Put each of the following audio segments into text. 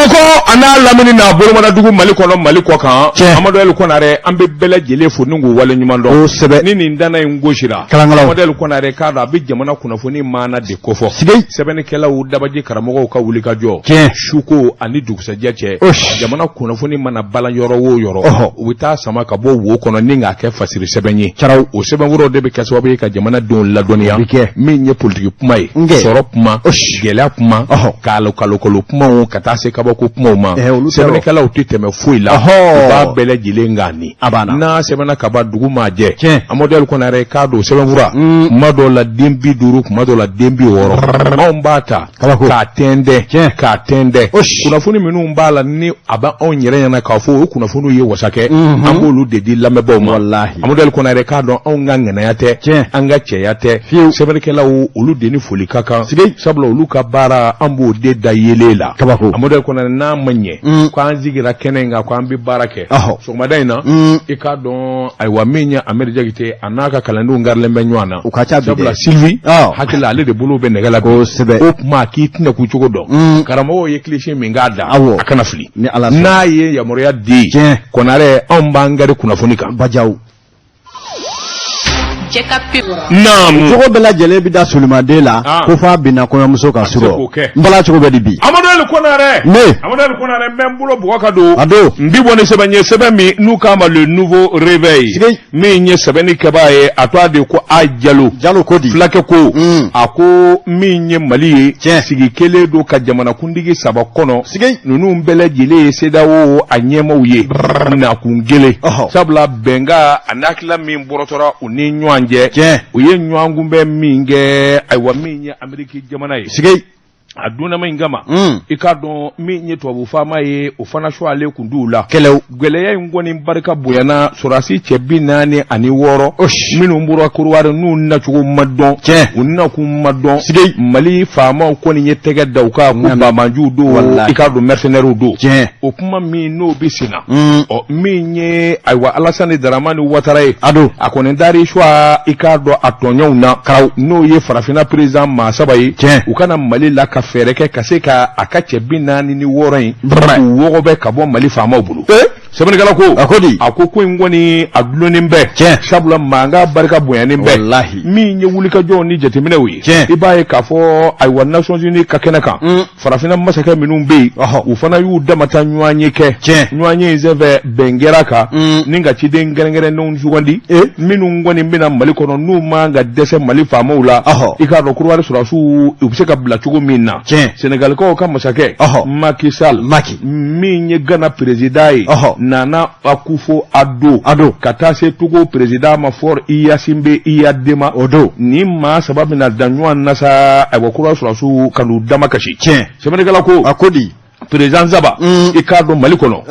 Bamakɔ ana lamini na bolomana dugu Mali kɔnɔ Mali kɔ kan Amadu El Konare an bɛ bɛɛ lajɛlen fo ni k'u wale ɲuman dɔn kosɛbɛ ni nin dana in gosira Amadu El Konare k'a dɔn a bɛ jamana kunnafoni maana de kofɔ sɛbɛnnikɛlaw dabaji karamɔgɔw ka wuli ka jɔ suko ani dugusɛjɛ cɛ jamana kunnafoni mana balan yɔrɔ o yɔrɔ u bɛ taa sama ka bɔ wo kɔnɔ ni k'a kɛ fasiri sɛbɛn ye o sɛbɛnkɔrɔw de bɛ kɛ sababu ye ka jamanadenw ladɔnniya min ye politiki kuma ye sɔrɔ kuma gɛlɛya kuma kalokalo kumaw ka taa se kabako kumaw ma sɛbɛnnikɛlaw tɛ tɛmɛ foyi la u b'a bɛɛ lajɛlen k'a ni n'a sɛbɛnna ka ban dugu maa jɛ Amadu El Konare k'a don sɛbɛnfura kuma dɔw la den 50 kuma dɔw la den 60 anw b'a ta k'a tɛndɛ kunnafoni minnu b'a la ni a bɛ anw yɛrɛ ɲɛna k'a fɔ o kunnafoniw ye wasakɛ an b'olu de di lamɛnbaaw ma Amadu El Konare k'a dɔn anw ka ŋɛnaya tɛ an ka cɛya tɛ sɛbɛnnikɛlaw olu de ni foli ka kan sabula olu ka baara an b'o de da yeelen la Amadu El Konare n'a ma ɲɛ k'an sigira kɛnɛ in kan k'an bɛ baara kɛ sɔgɔmada in na i k'a dɔn ayiwa min ye Amadu Jakite a n'a ka kalandenw garilen bɛ ɲɔgɔn na u ka ca sabula Sylvie hakili ale de bolo bɛ nɛgɛ la kosɛbɛ o kuma k'i tɛna ku cogo dɔn karamɔgɔw ye cliché min k'a da a kana fili n'a ye yamaruya di Konare anw b'an gari kunnafoni kan bajaw naam jogo bɛɛ lajɛlen bɛ da solimaden la ko f'a bɛnna kɔɲɔmuso ka sɔrɔ n bala cogo bɛ di bi Amadu El Konare Amadu El Konare n bɛ n bolo bɔgɔ ka don n bi bɔ ni sɛbɛn ye sɛbɛn min n'u k'a ma le nouveau réveil min ye sɛbɛnni kɛbaa ye a tɔgɔ de ko a Jalo ko di fulakɛ ko a ko min ye Mali ye sigi kelen don ka jamanakuntigi 3 kɔnɔ ninnu bɛɛ lajɛlen ye CEDEAO a ɲɛmaaw ye nakun kelen sabula bɛnka a n'akila min bɔrɔtɔra u ni ɲɔgɔn u ye ɲɔgɔn bɛ min kɛ ayiwa min ye Ameriki jamana ye a dunama in kama I k'a dɔn min ye tubabu faama ye o fana su ale kun d'u la gɛlɛya in kɔni barika bonyana sɔrɔdasi cɛ 46 minnu bɔra Korowari n'u nacogo ma dɔn u nakun ma dɔn Mali faamaw kɔni ye tɛgɛ da u ka ko bamanjuw don I k'a dɔn mercenaires don o kuma min n'o bɛ senna min ye ayiwa Alassane Dramane Ouattara ye a kɔni dar'i choix I k'a dɔn a tɔɲɔgɔnw na n'o ye farafinna président maa 3 ye u kana Mali la ka fɛrɛ kɛ ka se ka a ka cɛ 46 in u wɔgɔbɛ ka bɔ Mali faamaw bolo sɛbɛnnikɛla ko a ko in kɔni a dulonnen bɛ sabula mankan barika bonyanen bɛ min ye wulikajɔw ni jateminɛw ye I b'a ye k'a fɔ ayiwa Nations Unies ka kɛnɛ kan farafinna masakɛ minnu bɛ yen u fana y'u damata ɲɔgɔn ye kɛ ɲɔgɔn ye in senfɛ bɛn kɛra kan ni ka ciden gɛrɛngɛrɛnnenw sugandi minnu kɔni bɛna Mali kɔnɔ n'u man ka dɛsɛ Mali faamaw la I k'a dɔn Korowari sɔrɔdasiw u bɛ se ka bila cogo min na Sénégalikaw ka masakɛ Macky Sall min ye Ghana président ye Nana Akufo-Addo ka taa se Togo président ma fɔr Iyasime Iyadema ni maa 3 bɛna da ɲɔgɔn na sa ayiwa Korowari sɔrɔdasiw ka n'u dama kasi sɛbɛnnikɛla ko président Zaba I k'a dɔn Mali kɔnɔ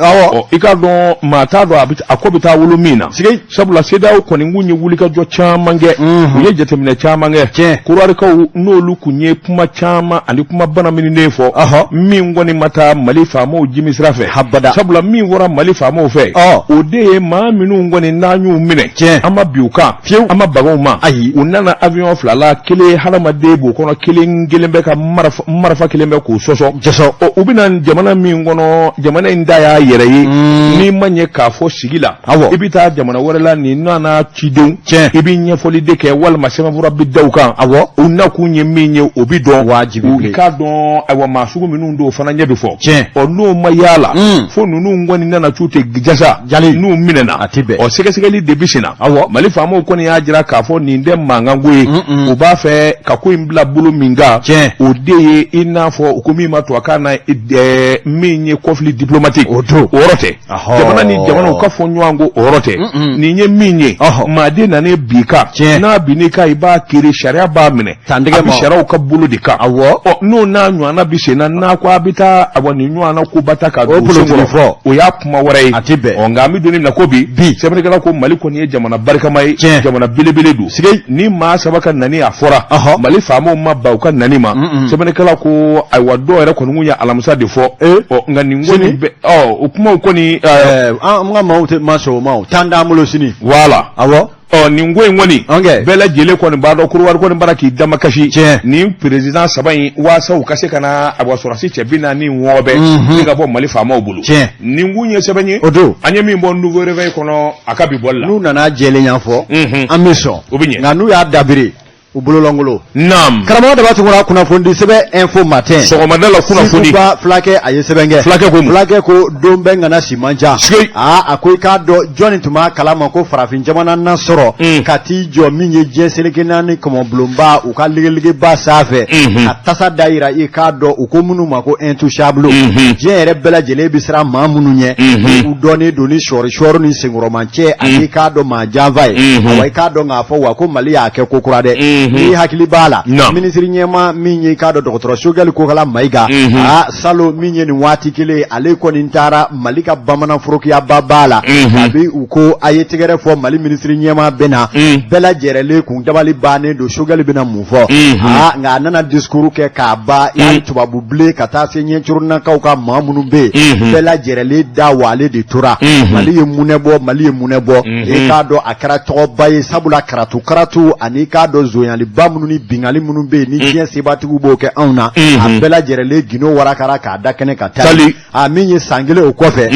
I k'a dɔn maa t'a dɔn a ko bɛ taa wolo min na sabula CEDEAO kɔni kun ye wulikajɔ caman kɛ u ye jateminɛ caman kɛ Korowarikaw n'olu kun ye kuma caman ani kuma bana mininen fɔ min kɔni ma taa Mali faamaw jimi sira fɛ sabula min bɔra Mali faamaw fɛ o de ye maa minnu kɔni n'an y'u minɛ an ma bi u kan an ma bagaw ma u nana avion 2 la kelen hadamaden b'o kɔnɔ kelen bɛ ka marifa kelen bɛ k'o sɔsɔ u bɛna jamana min kɔnɔ jamana in da y'a yɛrɛ ye n'i ma ɲɛ k'a fɔ sigi la I bɛ taa jamana wɛrɛ la nin nana cidenw I bɛ ɲɛfɔli de kɛ walima sɛbɛnfura bɛ da u kan u nakun ye min ye o bɛ dɔn u k'a dɔn ayiwa maa sugu minnu don o fana ɲɛ bɛ fɔ n'o ma yaala fo ninnu kɔni nana cu tɛ jasa n'u minɛna sɛgɛsɛgɛli de bɛ senna Mali faamaw kɔni y'a jira k'a fɔ nin tɛ mankanko ye u b'a fɛ ka ko in bila bolo min kan o de ye I n'a fɔ u ko min ma to a kan na min ye conflit diplomatique o yɔrɔ tɛ jamana ni jamanaw ka fɔ ɲɔgɔn ko o yɔrɔ tɛ nin ye min ye maaden nane bi kan n'a bin'i kan I b'a kiri sariya b'a minɛ a bɛ sariyaw ka bolo de kan n'o n'a ɲɔgɔnna bɛ senna n'a ko a bɛ taa nin ɲɔgɔnna koba ta ka don fɔ o y'a kuma wɛrɛ ye nka an bɛ don min na ko bi sɛbɛnnikɛla ko Mali kɔni ye jamana barikama ye jamana belebele don ni maa 3 ka nani a fɔra Mali faamaw ma ba u ka nani ma sɛbɛnnikɛla ko ayiwa dɔw yɛrɛ kɔni kun ye alamisa de fɔ nka nin kɔni bɛ o kumaw kɔni an ka maaw tɛ ma sɔn o ma o tan d'an bolo sini voilà nin ko in kɔni bɛɛ lajɛlen kɔni b'a dɔn Côte kɔni bara k'i dama kasi nin président saba in waasa u ka se ka na a sɔrɔsi cɛ 49 ni ka bɔ Mali faamaw bolo nin kun ye sɛbɛn ye an ye min bɔ nouveau réveil kɔnɔ a ka bi bɔli la n'u nana jɛlenya fɔ an bɛ sɔn o bɛ ɲɛ nka n'u y'a dabiri u bololangolo naam karamɔgɔ de b'a tugura kunnafoni sɛbɛn info matin sɔgɔmada la kunnafoni fulakɛ a ye sɛbɛn kɛ fulakɛ ko don bɛ ngana si man ca a ko i k'a dɔn jɔnni tun b'a kalama ko farafin jamana na sɔrɔ ka t'i jɔ min ye diɲɛ seleke naani kɔmɔbulonba u ka ligeligeba sanfɛ a tasa da yira i k'a dɔn u ko minnu ma ko intouchable diɲɛ yɛrɛ bɛɛ lajɛlen bɛ siran maa minnu ɲɛ u dɔnnen don ni sɔri ni senkɔrɔmancɛ ani k'a dɔn maa janfa ye awa i k'a dɔn k'a fɔ wa ko Mali y'a kɛ ko kura dɛ ni hakili b'a la minisiri ɲɛma min ye k'a dɔn dɔgɔtɔrɔ Sogɛli Kokala Mayiga salo min ye nin waati kelen ale kɔni taara Mali ka bamanan forokiyaba b'a la a bɛ u ko a ye tɛgɛrɛ fɔ Mali minisiri ɲɛma bɛ na bɛɛ lajɛlen kun dabali bannen don Sogɛli bɛna mun fɔ nka a nana discours kɛ k'a ban yani tubabu bilen ka taa se ɲɛcurunakaw ka maa minnu bɛ yen bɛɛ lajɛlen da wa ale de tora Mali ye munɛ bɔ i k'a dɔn a kɛra tɔgɔba ye sabula karatu ani k'a dɔn zoɲaliba minnu ni bingali minnu bɛ yen ni diɲɛ sebatigiw b'o kɛ anw na a bɛɛ lajɛlen Guinée warakara k'a da kɛnɛ ka taa min ye san kelen o kɔfɛ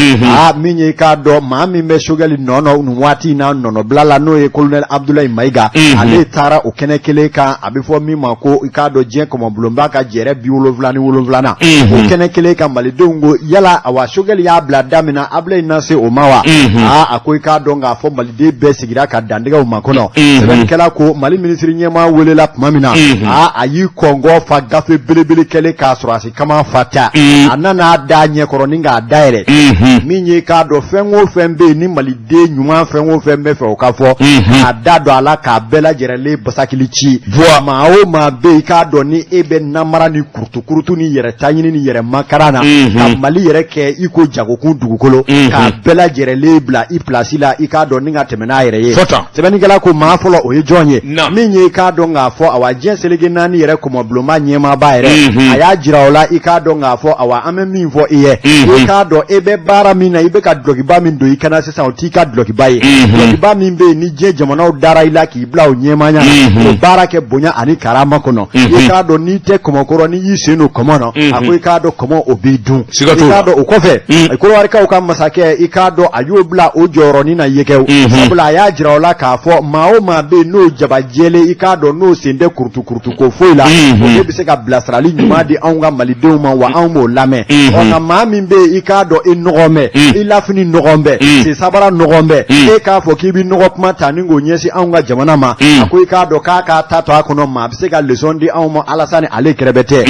min ye k'a dɔn maa min bɛ Sogɛli nɔnɔ nin waati in na nɔnɔbila la n'o ye colonel Abdoulaye Mayiga ale taara o kɛnɛ kelen kan a bɛ fɔ min ma ko i k'a dɔn diɲɛ kɔmɔbulonba ka jɛrɛ 77 na o kɛnɛ kelen kan malidenw ko yala awa Sogɛli y'a bila da min na Abdoulaye na se o ma wa a ko i k'a dɔn k'a fɔ maliden bɛɛ sigira ka dantigɛw ma kɔnɔ sɛbɛnnikɛla ko Mali minisiri ɲɛma welela tuma min na a y'i kɔngɔ fa gafe belebele kɛlen k'a sɔrɔ a si kama fa ta a nana da ɲɛkɔrɔ ni k'a dayɛlɛ min ye k'a dɔn fɛn o fɛn bɛ yen ni maliden ɲuman fɛn o fɛn bɛ fɛ o ka fɔ k'a da don a la k'a bɛɛ lajɛlen basakili ci maa o maa bɛ yen k'a dɔn ni e bɛ namara ni kurutukurutu ni yɛrɛ taɲini ni yɛrɛ makaran na ka Mali yɛrɛ kɛ i ko jagokun dugukolo k'a bɛɛ lajɛlen bila i pilasi la i k'a dɔn ni ka tɛmɛ n'a yɛrɛ ye sɛbɛnnikɛla ko maa fɔlɔ o ye jɔn ye min ye k'a dɔn k'a fɔ awa diɲɛ seleke naani yɛrɛ kɔmɔbulonba ɲɛmaaba yɛrɛ a y'a jira o la i k'a dɔn k'a fɔ awa an bɛ min fɔ i ye i k'a dɔn e bɛ baara min na i bɛ ka dulokiba min don i kana sisan o t'i ka dulokiba ye dulokiba min bɛ yen ni diɲɛ jamanaw dara i la k'i bila o ɲɛmaya o baara kɛ bonya ani karama kɔnɔ i k'a dɔn n'i tɛ kɔmɔkɔrɔ ni y'i sen don kɔmɔ na a ko i k'a dɔn kɔmɔ o b'i dun i k'a dɔn o kɔfɛ Kolowarikaw ka masakɛ i k'a dɔn a y'o bila o jɔyɔrɔnin na yekɛw sabula a y'a jira o la k'a fɔ maa o maa bɛ yen n'o jabajɛlen i k'a dɔn n'o sen tɛ kurutu ko foyi la o de bɛ se ka bilasirali ɲuman di anw ka malidenw ma wa anw b'o lamɛn nka maa min bɛ yen i k'a dɔn i nɔgɔn bɛ i lafini nɔgɔn bɛ sensabara nɔgɔn bɛ e k'a fɔ k'i bɛ nɔgɔ kuma ta ni k'o ɲɛsin anw ka jamana ma a ko i k'a dɔn k'a k'a ta to a kɔnɔ maa a bɛ se ka leçon di anw ma Alassane ale kɛrɛfɛ tɛ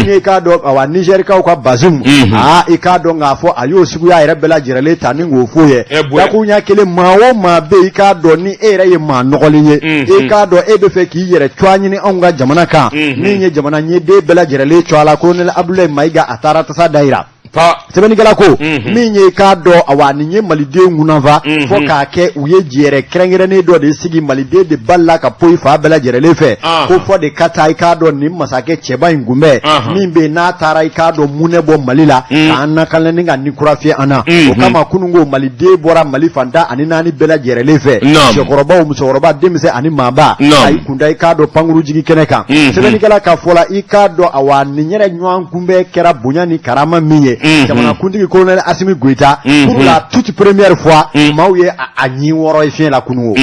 ni i k'a dɔn awa Nigérikaw ka Bazoum i k'a dɔn k'a fɔ a y'o suguya yɛrɛ bɛɛ lajɛlen ta ni k'o f'o ye dakuruɲa kelen maa o maa bɛ yen i k'a dɔn ni e yɛrɛ ye maa nɔgɔlen ye i k'a dɔn e bɛ fɛ k'i yɛrɛ cogoya ɲini anw ka jamana kan min ye jamana ɲɛden bɛɛ lajɛlen cogoya la colonel Abdoulaye Mayiga a taara tasa da yira sɛbɛnnikɛla ko min ye k'a dɔn awa nin ye maliden ŋunanfa fɔ k'a kɛ u ye jɛrɛ kɛrɛnkɛrɛnnen dɔ de sigi maliden de balila ka poyi fa bɛɛ lajɛlen fɛ ko fɔ de ka taa i k'a dɔn nin masakɛ cɛba in kunbɛn min bɛ n'a taara i k'a dɔn munɛ bɔ Mali la k'an nakanlɛ ni ka nin kura fiyɛ an na o kama kununko maliden bɔra Mali fantan ani naani bɛɛ lajɛlen fɛ cɛkɔrɔbaw musokɔrɔba denmisɛn ani maaba a y'i kunda i k'a dɔn pankuru jigi kɛnɛ kan sɛbɛnnikɛla ka fɔ la i k'a dɔn awa nin yɛrɛ ɲɔgɔn kunbɛn kɛra bonya ni karama min ye jamana kuntigi colonel Assimi Goïta pour la toute première fois maaw ye a ɲi wɔɔrɔ ye fiɲɛ la kununko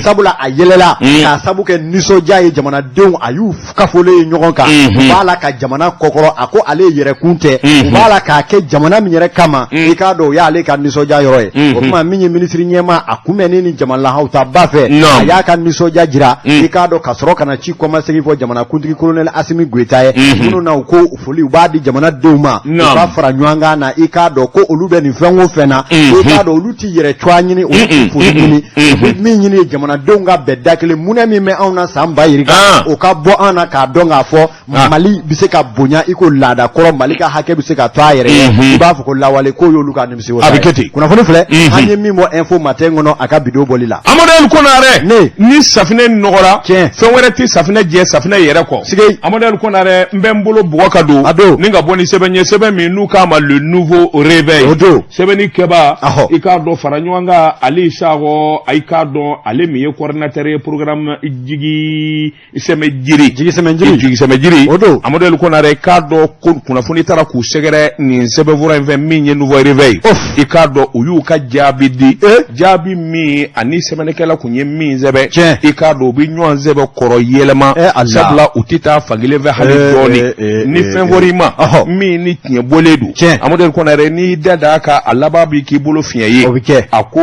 sabula a yɛlɛla k'a sabu kɛ nisɔndiya ye jamanadenw a y'u kafolen ye ɲɔgɔn kan u b'a la ka jamana kɔkɔrɔ a ko ale yɛrɛkun tɛ u b'a la k'a kɛ jamana min yɛrɛ kama i k'a dɔn o y'ale ka nisɔndiya yɔrɔ ye o tuma min ye minisiri ɲɛma a kunbɛnni ni jamanalahaw ba fɛ a y'a ka nisɔndiya jira i k'a dɔn ka sɔrɔ ka na ci kɔmasegin fɔ jamana kuntigi colonel Assimi Goïta ye minnu na u ko foli u b'a di jamanadenw ma u b'a fara ɲɔgɔn kan na i k'a dɔn ko olu bɛ nin fɛn o fɛn na i k'a dɔn olu tɛ yɛrɛ cogoya ɲini olu tɛ foli ɲini u bɛ min ɲini jamanadenw ka bɛn da kelen munɛ min bɛ anw na san ba yirika o ka bɔ an na k'a dɔn k'a fɔ Mali bɛ se ka bonya i ko laada kɔrɔ Mali ka hakɛ bɛ se ka to a yɛrɛ ye i b'a fɔ ko lawale ko y'olu ka nimisi wasa ye a bɛ kɛ ten kunnafoni filɛ an ye min bɔ info matin kɔnɔ a ka bidon bɔli la Amadou Konaré ni safinɛ nɔgɔra fɛn wɛrɛ tɛ safinɛ jɛ safinɛ yɛrɛ kɔ Amadou Konaré n bɛ n bolo bɔgɔ ka don ni ka bɔ ni sɛbɛn ye sɛbɛn min n'u ka kama le nouveau réveil sebeni keba ikado faranyanga ali sago aikado ale miye coordinateur programme jigi semejiri amodel ko na rekado kuna funi tara ku segere ni sebe vura 20 minye nouveau réveil ikado uyuka jabidi jabi mi ani semenekela kunye mi zebe ikado bi nyon zebe koro yelema sabla utita fagile ve hali joni ni favorima mi ni tie boledu amodel ko na re ni dada ka alaba bi ki bolo fiye ako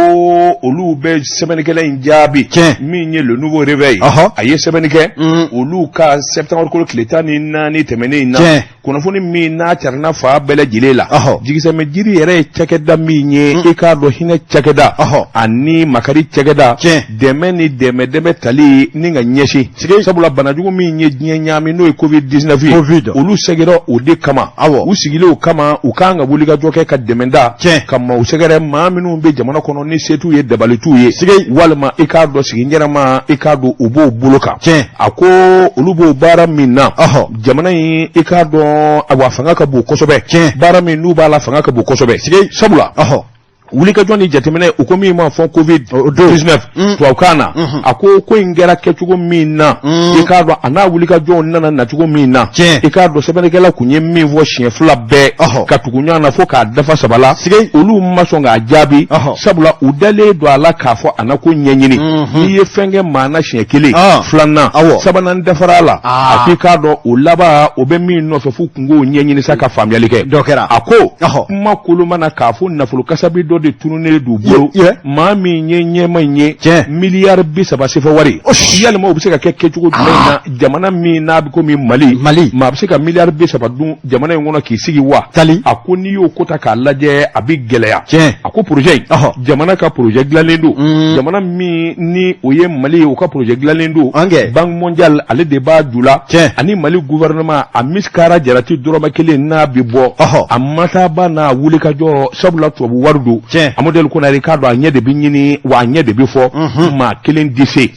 olu be semenekela njabi mi nye le nouveau réveil aye semeneke olu ka septembre ko kletani nani temene na kuna funi mi na charna fa bele jilela jigise me jiri yere chekeda mi nye ikado hine chekeda ani makari chekeda deme tali ninga nyeshi sabula banajugo mi nye nyami no covid 19 olu segero ode kama usigile ukama ukanga buliga joke ka demenda kama usegere maminu be jamana kono ni setu ye dabalitu ye walma ikado siginjera ma ikado ubo buluka ako ulubo bara minna jamana yi ikado awafanga ka bu kosobe bara minu bala fanga ka bu kosobe sabula wuli ka joni jatemene ukomi ma fon covid 19 to akana ako ko ingera kechugo minna ikado ana wuli ka joni nana na chugo minna ikado sebenekela kunye mi vo chien flabe katugunya na fo ka dafa sabala olu masonga ajabi sabula udale do ala kafo anako nyenyini iye fenge mana chien kele flana sabana ndafarala akikado ulaba obemi no fe fu kungo nyenyini saka famyalike dokera ako makulu mana kafo na fulu kasabi do de tunune du bolo mami nyenye manye miliyar bisa basifa wari yalla mo bisika kechugo dina jamana mi na biko mi mali ma bisika miliyar bisa badu jamana ngona ki sigi wa tali akuni yo kota ka laje abi geleya ako projet jamana ka projet glalendu jamana mi ni oye mali o ka projet glalendu bank mondial ale débat dula ani mali gouvernement a miskara jarati doroma kele na bibo amata bana wulika jo sabla to wardu amodel ko na Ricardo anye de binyini wa anye de bifo ma kelen dise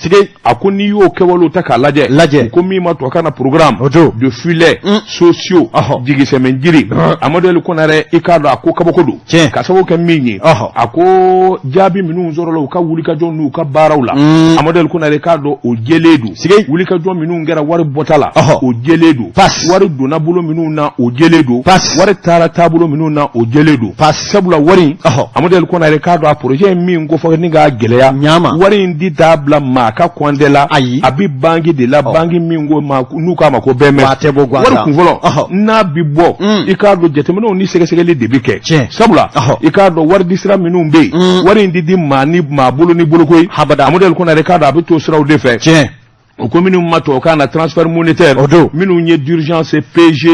akoni yo kewolo taka laje ko mi ma to kana programme de filets sociaux digi semenjiri amodel ko na Ricardo akoko bokodu kasabo ke minyi ako jabi minu nzorolo ka wulika jo nu ka barawla amodel ko na Ricardo o jeledu wulika jo minu ngera war botala o jeledu war dona bulo minu na o jeledu war tara tabulo minu na o jeledu sabula wari amodel ko na Ricardo a projet mi ngo fo ni ga geleya wari ndi tabla ma ka kwandela abi bangi de la bangi mi ngo ma nuka ma ko beme wari kunvolo na bibo Ricardo jetemeno ni sege de bike sabula Ricardo war disra minu mbe wari ndi di mani ma bulu ni bulu koy amodel ko na Ricardo abi to sra o defe au commune mato kana transfert monétaire minu nye d'urgence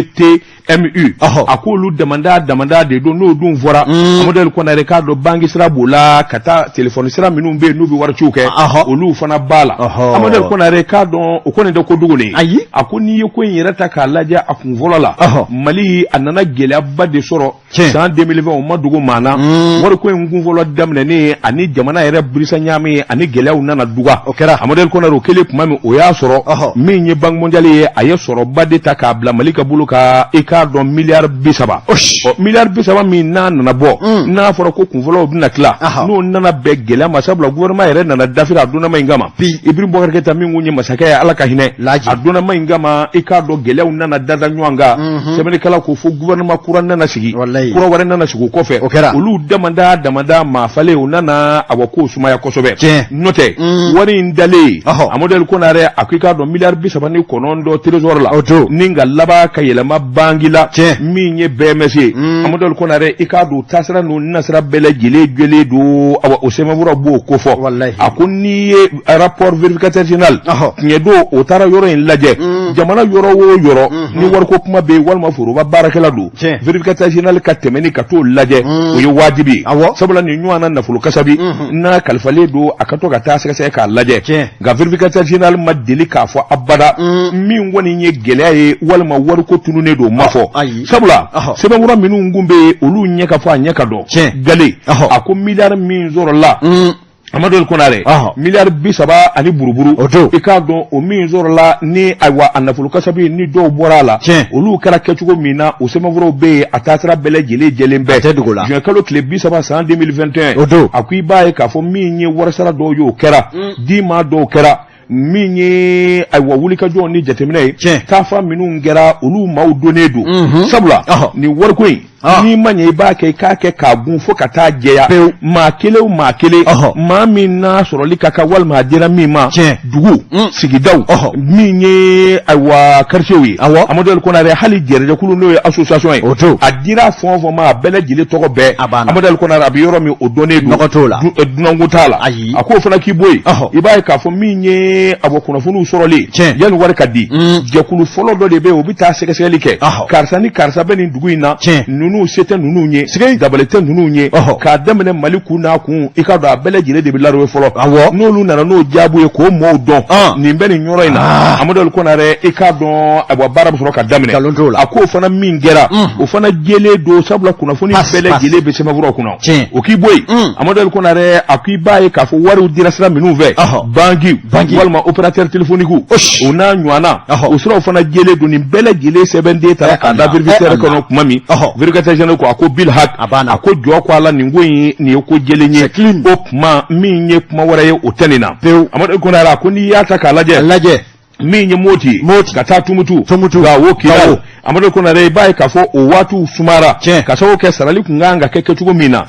PGTMU akolu demanda de do no dun vora model ko na Ricardo bangi sira bola kata téléphone sira minu be no bi war chuke olu fana bala model ko na Ricardo o ko ne de ko dugule akoni yeko yirata ka laja akun volala mali anana gele abade soro en 2020 o madugo mana war ko ngun volo damne ne ani jamana yere brisa nyame ani gele unana duga model ko na ro kele kuma oya soro minye bank mondiale aye soro badeta ka bla malika buluka ikado milliard bisaba milliard bisaba mi na bo na foro ko kunvolo bina kla no nana begela masabla gouvernement yere nana dafira aduna maingama ibri bokar keta mi ngunye masaka ala ka hine aduna maingama ikado gele nana dada nywanga semene kala ko fu gouvernement kuran nana sigi kura ware nana sigo kofe ulu damanda ma fale nana awako suma ya kosobe note wari ndale amodel ko na akika do milliard bisaba ni konondo trésor la ninga laba kayelama bangila minye BMC amodol konare ikadu tasra no nasra bele gele do awa osema bura bo ko fo akuni rapport vérificateur général nyedo otara yoro en laje jamana yoro wo yoro ni war ko kuma be walma furu ba barakala do vérificateur général katemeni kato laje o yo wajibi sabula ni nywana na fulu kasabi na kalfale do akato ka tasra ka laje ga vérificateur général madeli ka fo abada min woni nye geleaye walma war ko tunune do mafo sabula sebe wura minu ngumbe olu nyeka fo anyeka do gale ako milliard min zoro la Amadou Konare milliard bisaba ani buruburu e ka don o min zorla ni aywa anafulu kasabi ni do borala olu kara kechugo mina o semavro be atatra bele jele jelembe je kalo kle bisaba san 2021 akui bae ka fo minye warasara do yo kera di ma do kera minye aywa wulika jo ni jatemine tafa minu ngera olu maudonedo sabula ni warkoyi ni manye ba kai kake kagun fo kata jeya ma kele ma minna soroli kaka wal ma dira mima dugu sigidaw minye aywa karchewi amadou konare hali jere kulu no association yi adira fon ma bele jile togo be amadou konare abiyoro mi odone du dunangutala ako fana ki boy ibaye ka fo minye abokuna funu soroli yan war kadi je kulu folo do de be obita sekeseli ke karsa beni dugu ina nunu sete nunu nye dabalete nunu nye ka demene maliku na kun ikado abele jire de bilaro folo nolu na no jabu e ko mo don ni mbeni nyoro ina amadol konare ikado abo barab soro ka demene ako fana mingera o fana jele do sabla kuna foni bele jele be sema buro kuna o ki boy amadol konare akibaye ka fo waru dirasra minu ve bangi walma opérateur téléphonique ona nywana o soro fana jele do ni bele jele 7D tara ka da vérifier ko mami vérifier ko ako bil hak ako jo ko ala ningoyi ni ko jelenye opma minye kuma waraye otenina amado ko na ko ni ya taka laje minye moti kata tumutu ga wokira amado ko na re bai ka fo o watu sumara ka sawo ke sarali kunganga keke tugo mina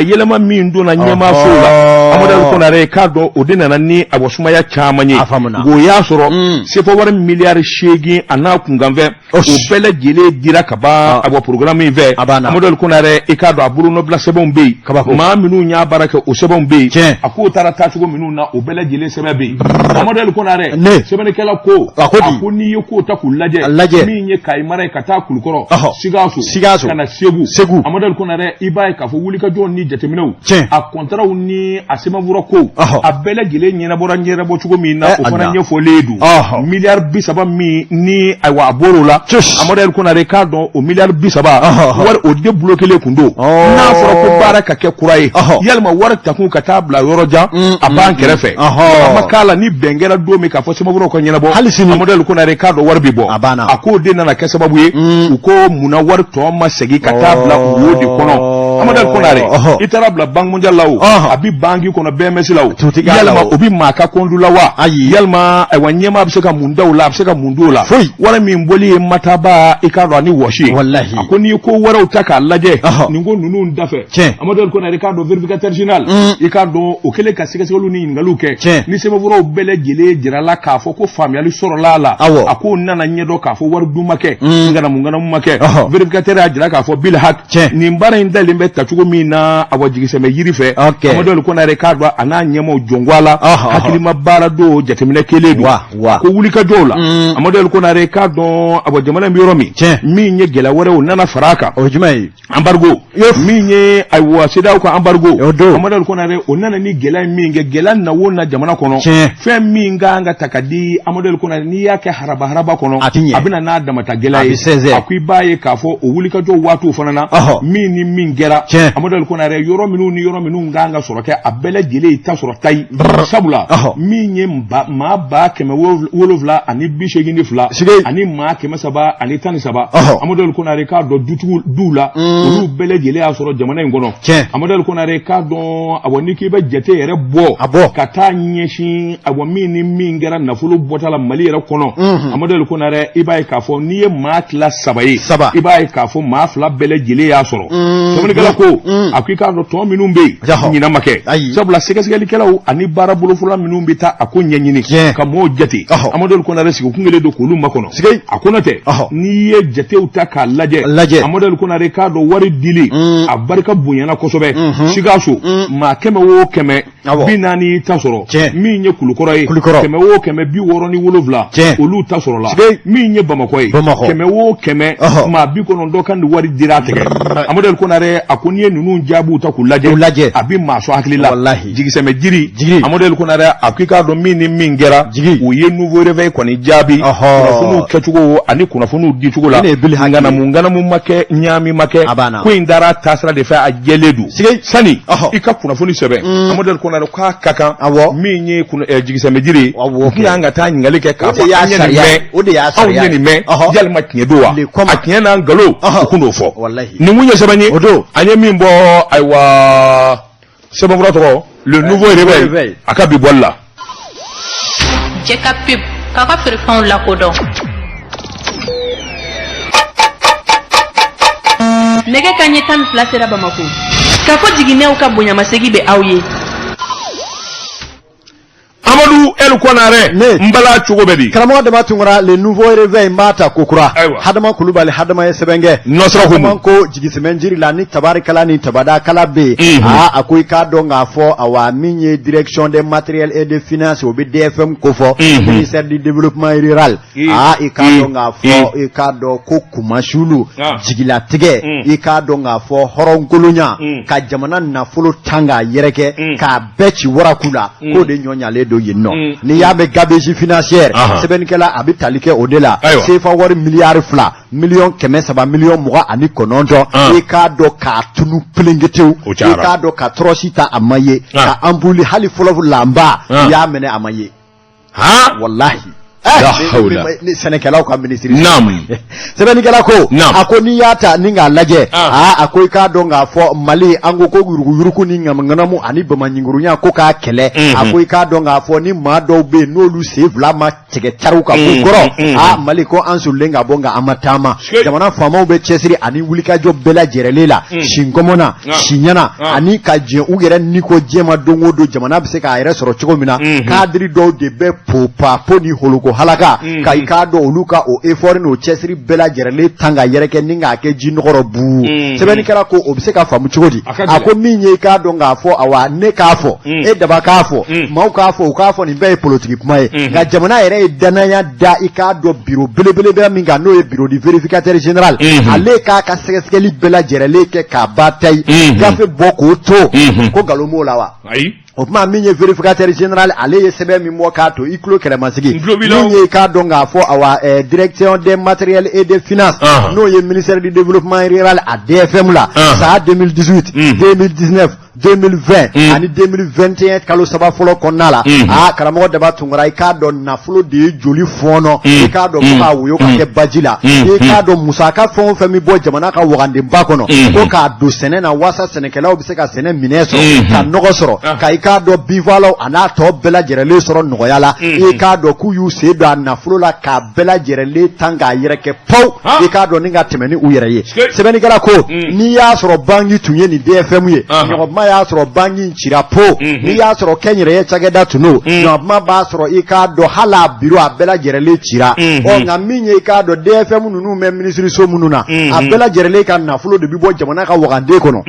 yelema mindo na nyema fola amado ko na re kado odina na ni abosuma ya chamanye go ya soro se fo war milliard shegi ana kungamve o bele jele dira kaba abo programme ve amado ko na re e kado aburu no bla sebon be ma minu nya baraka o sebon be ako tara tatugo minu na o bele jele sebe amado ko na re sebene kala ko akuni ko ta kulaje minye kai mara kata kulukoro sigaso kana segu amadal konare ibaye ka fo wulika jon ni jateminaw a kontra ni asema buroko abele gile nyina borangere bo chugo mina o fana nyefo ledu milliard bisaba mi ni aywa aborola amadal konare ka don o milliard bisaba war o de bloquer le kundo na foro ko baraka ke kuraye yalma war takun kata bla yoroja aban kerefe makala ni bengera do me ka fo sema buroko nyina bo amadal konare ka do war bibo akode na kesa babuye uko munawar to ma segi katabla wodi kono amadal konare itarabla bank mondial lawo abi bangi kono BMS lawo yalma obi maka kondula wa yalma wanyema abseka mundawla abseka mundula wala mi mboli mataba ikado ani woshi wallahi akoni ko wara utaka laje ningo nunu ndafe amadal konare kado verificateur général ikado okele kasika sekolu ni ngaluke ni sema buro bele jele jirala kafo ko famiyali soro lala ako nana nyedo kafo war dumake ngana mumake verificateur ajira ka fo bil hak ni mbara indali mbeta chugo mina awajigise me yirife amadol ko na recado ana nyemo jongwala hakili mabara do jatemine keledu ko wulika dola amadol ko na recado awajamana miromi minye gela wore nana faraka ojumai embargo minye aywa sida ko embargo amadol ko na re onana ni gela minge gela na wona jamana kono fe minga nga takadi amadol ko na ni yake haraba kono abina na da mata gela akui baye kafo o wulika jo watu fanana mini mingera amadal ko na re yoro minu nganga soroke abele jele ita sorotai sabula minye ma ba keme wolovla ani bishegi ni fla ani ma keme saba ani tani saba amadal ko na re ka do dutu dula olu bele jele asoro jamana ngono amadal ko na re ka do awoniki be jete yere bo kata nyeshi awomini mingera na fulu botala mali yere kono amadal ko na re ibaye kafo niye ma class saba ibaye kafo ma fla bele jile ya soro somni kala ko akika do to minumbe nyina make sabla sekeseli kala ani bara bulu fula minumbe ta akunya nyini kamo jati amadol ko na resi ko ngele do ko lumma kono akunate ni ye jate utaka laje amadol ko na rekado wari dili abarka bunyana kosobe sigaso ma keme wo keme binani tasoro minye kulukoroy keme wo keme bi woroni wolovla olu tasoro la minye bamakoy keme wo keme ma bi ko non do kan wari dirate amadol ko na re akuni nunu jabu ta kulaje abi maso hakilila wallahi jigiseme jiri amodel kunara akika do mini mingera o ye nouveau réveil koni jabi kunafunu kechugo ani kunafunu dichugo la ngana mu make nyami make ko indara tasra de fa ajeledu sani ika kunafunu sebe amodel kunara ka kaka minyi kun jigiseme jiri kiyanga ta ngalike ka fa anyani me jalma kinyedoa akinyana ngalo kuno fo ni munye sebanye anye mimbo aywa sebabura to le nouveau réveil akabi bolla Jeka pip kaka firfan la kodon nege kanye tan flasera bamako kako jiginew ka bonya masegi be awye Amadou El Konare mbala chugo bedi kalamo dama tungura le nouveau réveil mata kokura hadama kulubali hadama yesebenge nosra ko jigisemenjiri la ni tabarikala ni tabada kala be akoy ka do nga fo awa minye direction des matériels et des finances au BDFM ko fo ministère du développement rural e ka do nga fo e ka do ko kumashulu jigila tige e ka do nga fo horonkulunya ka jamana na folo tanga yereke ka bechi warakula ko de nyonya le do yinno ni yabe gabeji financière sebenikela abitalike odela sefa wari milliard fla million keme saba million muga ani kononto e ka do ka tunu plengetew e ka do ka trosita amaye ka ambuli hali folofu lamba ya mene amaye wallahi ni senekela ko ministry nam sebenikela ko akoni yata ninga laje akoy ka do nga fo mali ango ko yuruku ni ngam mu ani bamanyingurunya ko ka kele akoy ka do nga fo ni ma do be nolu save la ma tege taru ka ko goro mali ko ansu lenga bonga amatama jamana famo be chesiri ani wulika job bela jerelela shinkomona shinyana ani ka je ugere niko jema dongo do jamana bise ka ire soro chiko mina kadri do de be popa poni holuko halaka ka ikado oluka o effort no chesiri bela jerele tanga yereke ninga ke jinogoro bu sebeni kala ko obise ka famu chigodi ako minye ikado nga fo awa ne ka fo e daba ka fo mau ka fo ni be politique kuma e ga jamana ere danaya da ikado bureau belebele be minga no e bureau du vérificateur général ale ka sekeli bela jerele ke ka batay ka fe boko to ko galomo lawa o kuma minye vérificateur général ale sebe mi mo ka to iklo kere masigi minye ka donga fo awa direction des matériels et des finances no ye ministère du développement rural a DFM la ça 2018 2019 2020 ani 2021 kalo saba folo konnala karamo daba tungura ka do na folo de joli fono ka do ka wuyo ka ke bajila ka do musaka fon fami bo jamana ka wogande bakono ko ka do sene na wasa senekela obise ka sene mineso ka nogo soro ka do bivalo ana to bela jerele soro nogo yala ka do ku yu se do na folo la ka bela jerele tanga yereke pau ka do ninga temeni uyereye sebeni kala ko ni ya soro bangi tunye ni DFM ye ya soro bangi chirapo ni ya soro kenyere ye chageda tuno no ma ba soro ikado hala biro abela jerele chira o nga minye ikado DFM nunu me ministry so mununa abela jerele kan na fulo de bibo jamana ka wagande kono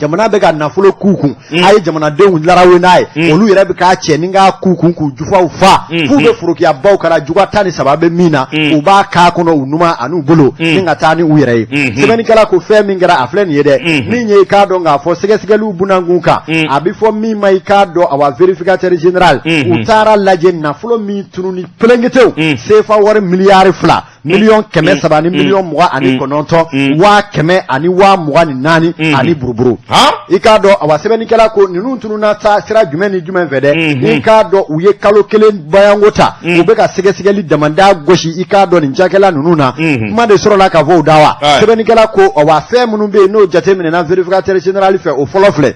jamana be kan na fulo kuku ay jamana de wunlara we nai olu yere be ka che ninga kuku ku jufa ufa fu be furuki abaw kala juga tani sababe mina uba ka kono unuma anu bolo ninga tani uyere sebeni kala ko fe mingara aflen yede minye ikado nga fo segesegelu bunanguka abifo mi maikado awa vérificateur général utara laje na fulo mi tununi plengetew sefa war milliard fla million keme sabani million mwa ani kononto wa keme ani wa mwa ni nani ani buruburu ikado awa sebeni kala ko ninu tununa sa sira jumeni jumen vede ikado uye kalo kelen bayangota ubeka segesegeli demanda goshi ikado ni njakela nununa kuma de soro la ka vo dawa sebeni kala ko awa fe munube no jatemene na vérificateur général fe o folofle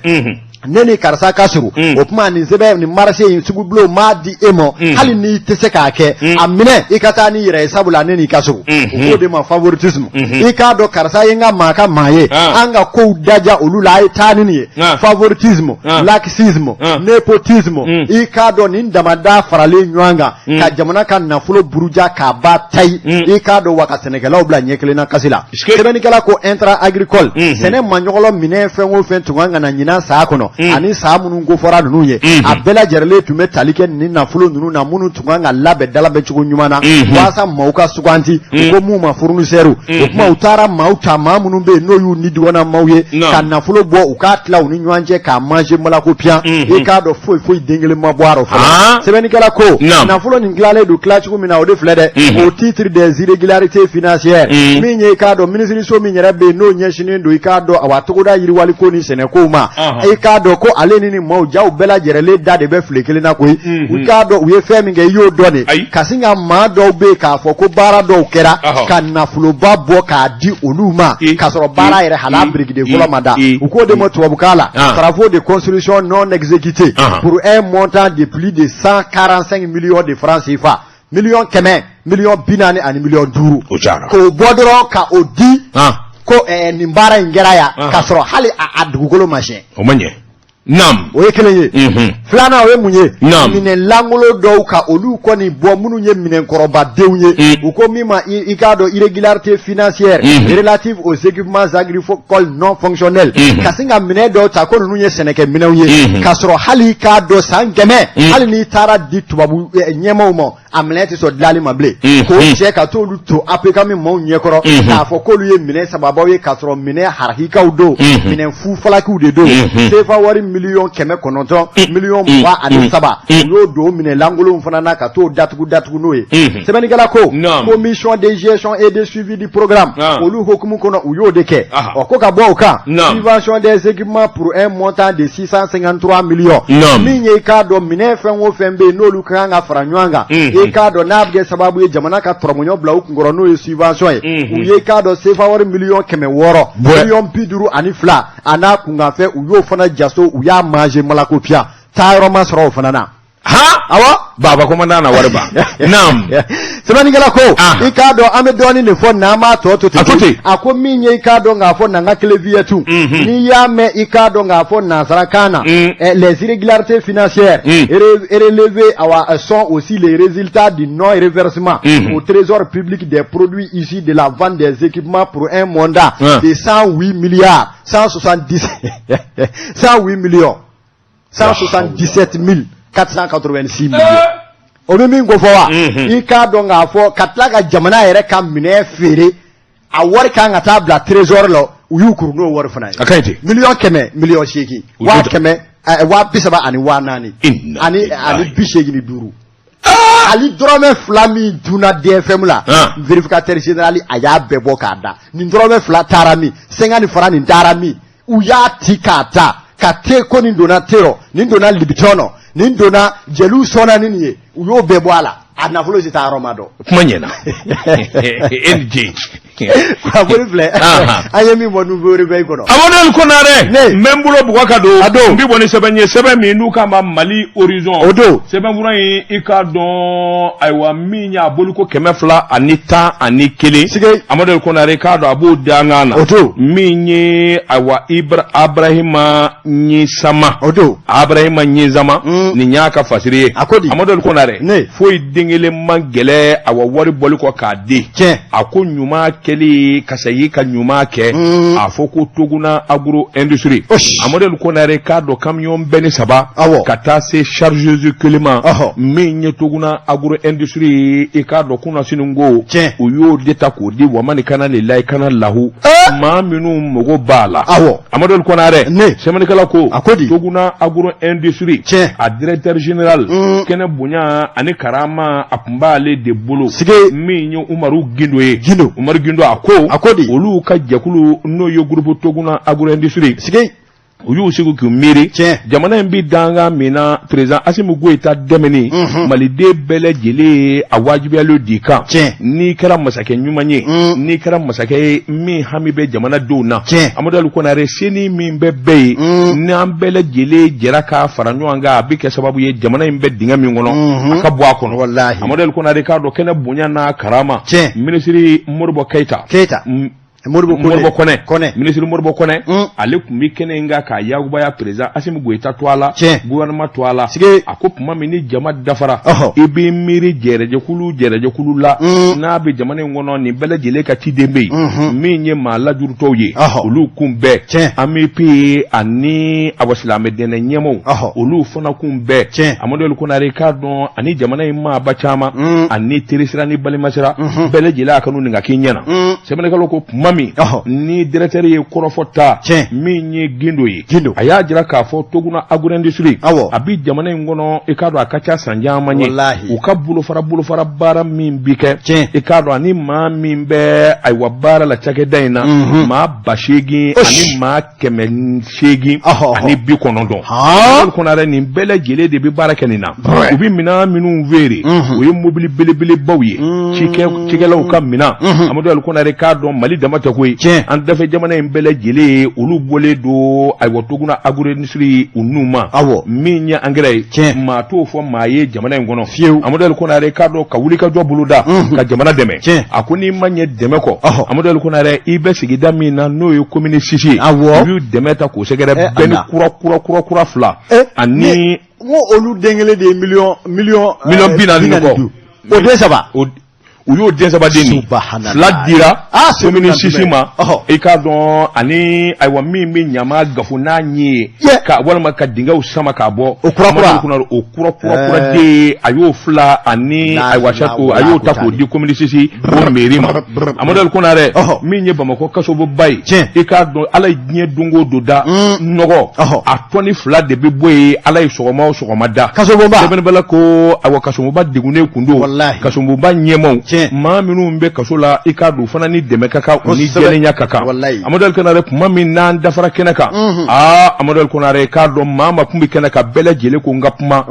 neni karasa kasuru o kuma ni zebe ni marase sugu blo ma di emo hali ni tese ka ke amine ikata ni yire sabula neni kasuru o de ma favoritisme ikado karasa yenga maka maye anga ko daja olula ai tani ni favoritisme laxisme nepotisme ikado ni ndamada farale nywanga ka jamana kan na fulo buruja ka batai ikado waka Senegal obla nyekele na kasila sebeni kala ko intra agricole sene manyolo mine fengo fen tunganga na nyina sa kono ani sa munun ko fora nunu ye a bela jarale tume talike ni nafolo nunu na munu tunga nga labe dalabe chugo nyumana wasa mauka suganti ko mu ma fournisseur kuma utara mauta mamunu be no yu ni diwana mauye kan nafolo bo ukatla uni nyanje ka manger mala ko pian e ka do foi dengele ma boiro fa sebeni kala ko nafolo ni glale do clutch ko mina o de flede au titre des irrégularités financières minye ka do ministre so minyere be no nyeshini do ka do awatogoda yiri wali ko ni sene ko ma e ka do ko ale ni mau jaw bela jerele da de be flekele na ko u ka do we femi nge yo do ne kasinga ma do be ka fo ko bara do kera kan nafolo ba bo ka di oluma ka soro bara ere hala brigade volomada u ko de mo to bukala travaux de construction non exécutés pour un montant de plus de 145 millions de francs CFA million keme million binani ani million duru ko bodoro ka odi ko nimbara ingeraya ka soro hali adugolo machine o manye nam o yekeleye flana o munye mine langolo do ka olu ko ni bo munu nye mine koroba deunye uko mima ikado irrégularité financière relative aux équipements agricoles non fonctionnels kasinga mine do ta ko nunye seneke mine uye kasro hali ka do sangeme hali ni tara di tubabu nyema umo amlete so dlali mable ko che ka to luto apeka mi mo nyekoro ka fo ko luye mine sababa ye kasro mine harhika udo mine fu falaki ude do sefa wari million keme kononton million wa ani saba yo do mine langolo mfana na ka to datugu noe sebeni gala ko commission de gestion et de suivi du programme olu hokumu kono uyo deke okoka boka subvention des équipements pour un montant de 653 millions minye ka do mine fenwo fembe no lukanga franywanga e ka do nabge sababu ye jamana ka tromonyo bla ukngoro no subvention uye ka do sefa wari million keme woro million piduru ani fla ana kunga fe uyo fana jaso uya maje malakopia tayro masro fanana awa baba komanda na warba nam sebani gala ko ikado amedoni ne fon na ma to ako minye ikado nga fon na ngaklevier tu ni yame ikado nga fon na sarakana les irrégularités financières et relever sont aussi les résultats du non reversement au trésor public des produits issus de la vente des équipements pour un montant de 108 milliards 108 millions 177 486 millions. Omemi ngo fowa ika donga fo katlaga jamana ere kam mine fere a wor ka ngata bla trésor lo uyukuru no wor fana akaiti million keme million sheki wa keme wa bisaba ani wa nani ani bishegi ni duru ali drome flami duna DFM la vérificateur général aya bebo kada ni drome fla tarami 50 francs ni tarami uya tikata kate ko ni donatero ni donal libitono nindona jelu sona nini uyo bebwala anafolo zita romado kumanyena NG kwa bolifle ayemi monu bori be kono abonel konare membulo bugaka do mbibo ni sebanye sebemi nuka ma Mali horizon odo sebemura ika don aywa minya boluko kemefla anita anikele amodel konare ka do abu dangana odo minye aywa Ibrahima nyi sama odo Ibrahima nyi zama ni nyaka fasiriye amodel konare foi dingele mangele awa wari boliko ka de akonyuma keli kasayi ka nyuma ke afoko toguna agro industrie amodel konare ka do camion beni saba kata se chargeuse clément minye toguna agro industrie e ka do kuna sinungo uyo deta ko di wamani kana lillahi kana lahu ma minu mogo bala amodel konare semani kala ko toguna agro industrie a directeur général kene bunya ani karama apmbale de bolo minyo Umaru Gindo akodi olu ka jakulu no yo groupe toguna agro industrie uyu sigu kumiri jamana mbi danga mina président Assimi Goïta demeni malide bele jele awajibi alo dika ni kara masake nyumanye ni kara masake mi hamibe jamana dona amodalu kona reseni mi bebe ni ambele jele jeraka faranyo anga abike sababu ye jamana mbe dinga mi ngono akabwa akono wallahi amodalu kona Ricardo kena bunya na karama ministry Modibo Keita Moribo Kone ministre Moribo Kone ale kun bi kene nga ka Yakuba ya président Assimi Goïta to ala gouvernement to ala akopuma mini jama dafara ibi miri jereje kulu la na be jamane ngono ni bele jele ka ti dembe minye mala juruto ye olu kumbe amipi ani abasilame dene nyemo olu fona kumbe amodel kuna Ricardo ani jamane ma bachama ani tirisira ni balimasira bele jele akanu nga kinyana semene kaloko mami ni directeur ye korofota minye gindo ye aya jira ka fo toguna agro industry abi jamana ngono ikado akacha sanja manye ukabulo fara bara min bike ikado ani ma min be ay wabara la chake daina ma bashegi ani ma kemen shegi ani bi konondo konare ni bele jele de bi baraka nina ubi mina minu veri uyi mobili bele bawye chike la ukam mina amado al konare kado mali damata koy an dafa jamana en bele jele ulu bole do ay wotuguna agro industry unuma minya angray ma to fo maye jamana en gono amodel ko nare kado ka wuli ka jobuluda ka jamana deme akuni manye deme ko amodel ko nare ibe sigida mina no yo commune sisi yu demeta ko segere ben kura fla ani wo olu dengele de million binali ko o de saba uyo densa badeni flat dira semini sisima ikadon ani aywa mimi nyama gafuna nyi ka wala maka dinga usama ka bo okura de ayo fla ani aywa chato ayo tako di community sisi bo merima amodel kunare minye bamako kaso bo bay ikadon ala nye dungo doda nogo atoni flat de beboy ala sogoma da kaso bo ba bela ko aywa kaso bo ba digune kundo kaso bo ba nyemo ma minu mbe kasola ikadu fana ni deme kaka ni jelenya kaka amodel kanare kuma min nan dafara kenaka amodel konare kado mama kumbi kenaka bele jele ko ngapuma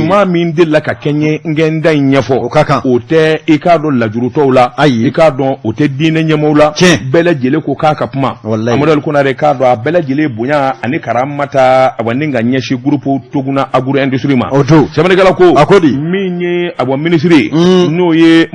ma min dilla ka kenye ngenda nyefo ote ikadu la juruto la ikadu ote dine nyemola bele jele ko kaka puma amodel konare kado bele jele bunya ani karamata abaninga nyeshi grupu toguna aguru industry ma semene kala ko akodi minye abo ministry no ye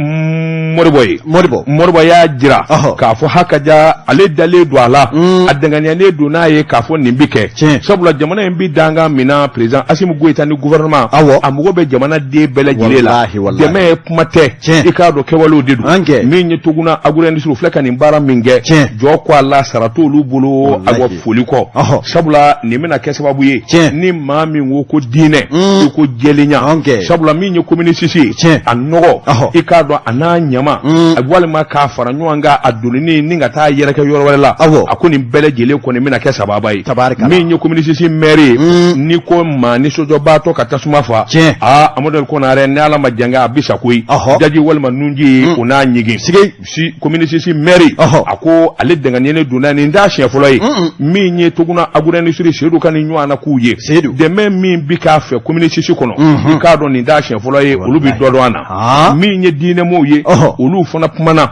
Moribo ya jira ka fo haka ja ale dale douala adanganya ne dona ye ka fo nimbike sabula jamana mbi danga mina president Assimi Goïta ni gouvernement amugo be jamana de bele jilela deme pumate ikado kewalo dedu minye tuguna agure ndisuru fleka ni mbara minge jo kwa la sarato lubulu agwa foliko sabula ni mina kesababu ye ni mami woko dine ko jelinya sabula minye community sisi anogo ikado ananya agwal ma ka fara nyuanga adulini ninga ta yere ka yoro wala akuni bele jele ko ne mina ke sababai min nyi community si meri ni ko ma ni sojo bato ka tasuma fa amodel ko na re nala majanga abisa koy jaji wal ma nunji una nyigi si community si meri ako ale denga ne duna ni nda she foloi min nyi tuguna agure ni suri shedu kan nyuana kuye de même min bika fe community si kono ka do ni nda she foloi olubi dodo ana min nyi dine moye olu fona pumana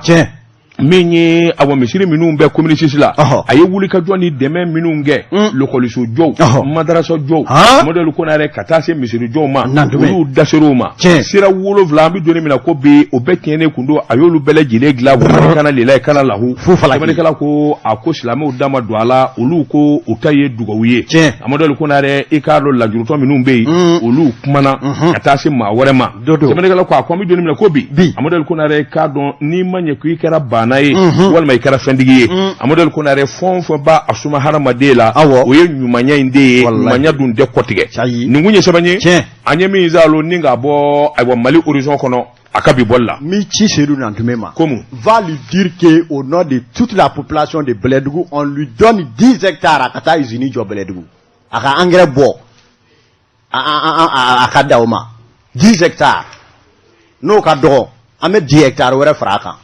minye awo misiri minu be community sila aye wuli ka joni deme minu nge lokoliso jow madrasa jow modelu ko na re katase misiri jow ma olu dasero ma sira wolo vlambi joni mina ko be obekene kundo ayolu bele jile gla kana lela kana lahu kamane kala ko akosila dama douala olu ko utaye dugowiye amodelu ko na re ikalo la juruto minu be olu kumana katase ma warema kamane kala ko akomi joni mina ko bi amodelu ko na re kadon ni manye ku ikara naye wal may kara fendigi amodel ko nare fon ba asuma harama dela o ye nyumanya inde manya dun de kotige ningunye sebanye anyemi zalo ninga bo aywa mali horizon kono akabi bolla mi ci sedu nantumema va lui dire que au nom de toute la population de Beledougou on lui donne 10 hectares à kata usini jo Beledougou aka engrais bo aka dauma 10 hectares no ka do ame 10 hectares wera fraka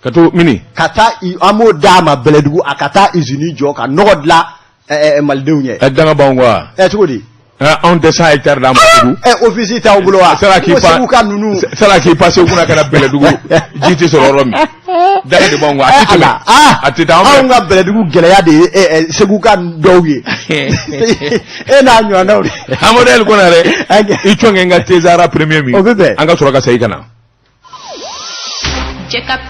kato mini kata amo dama Beledougou akata izini jo ka nogodla maldewnye danga bangwa tugodi on 200 hectares da Beledougou office ta obuloa sala ki passe kuna kana Beledougou jiti sororomi danga de bangwa atita on nga Beledougou geleya de seguka dowye na nyo na amodel kona re ichonge nga tezara premier mi anga soroka sai kana check up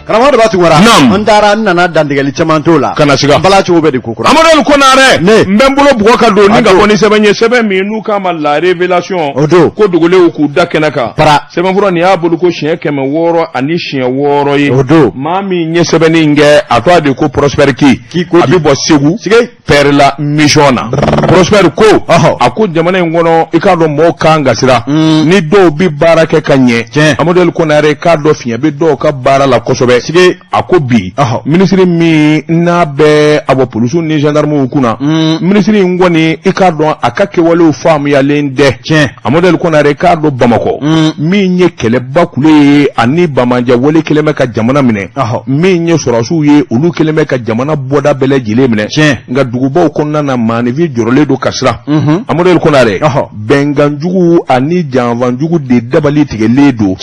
karamɔgɔ de b'a tugura an taara n nana dantigɛli caman t'o la kana siga bala cogo bɛ di ko kura Amadou Konare n bɛ n bolo bugɔ ka don ni ka bɔ ni sɛbɛn ye sɛbɛn min n'u k'a ma la révélation o don ko dogolenw k'u da kɛnɛ kan sɛbɛnfura nin y'a bolo ko siɲɛ 600 ani siɲɛ 6 ye o don maa min ye sɛbɛnni in kɛ a tɔgɔ de ko Prosper Ki a bɛ bɔ Segu Père la mission na Prosper ko a ko jamana in kɔnɔ i k'a dɔn mɔgɔw kan ka sira ni dɔw bi baara kɛ ka ɲɛ Amadou Konare k'a dɔn fiɲɛ bɛ dɔw ka baara la kosɛbɛ a ko bi ministre min n'a bɛ a bɔ polisiw ni gendarmew kunna ministre in kɔni i k'a dɔn a ka kɛwalew faamuyalen dɛ Amadou Konare k'a dɔn Bamakɔ min ye kɛlɛba kule ye ani Bamanja wale kelen bɛ ka jamana minɛ min ye sɔrɔsiw ye olu kelen bɛ ka jamana bɔda bɛɛ lajɛlen minɛ nka dugubaw kɔnɔna na maanifin jɔrɔlen don ka siran Amadou Konare bɛnkanjugu ani janfanjugu de dabali tigɛlen don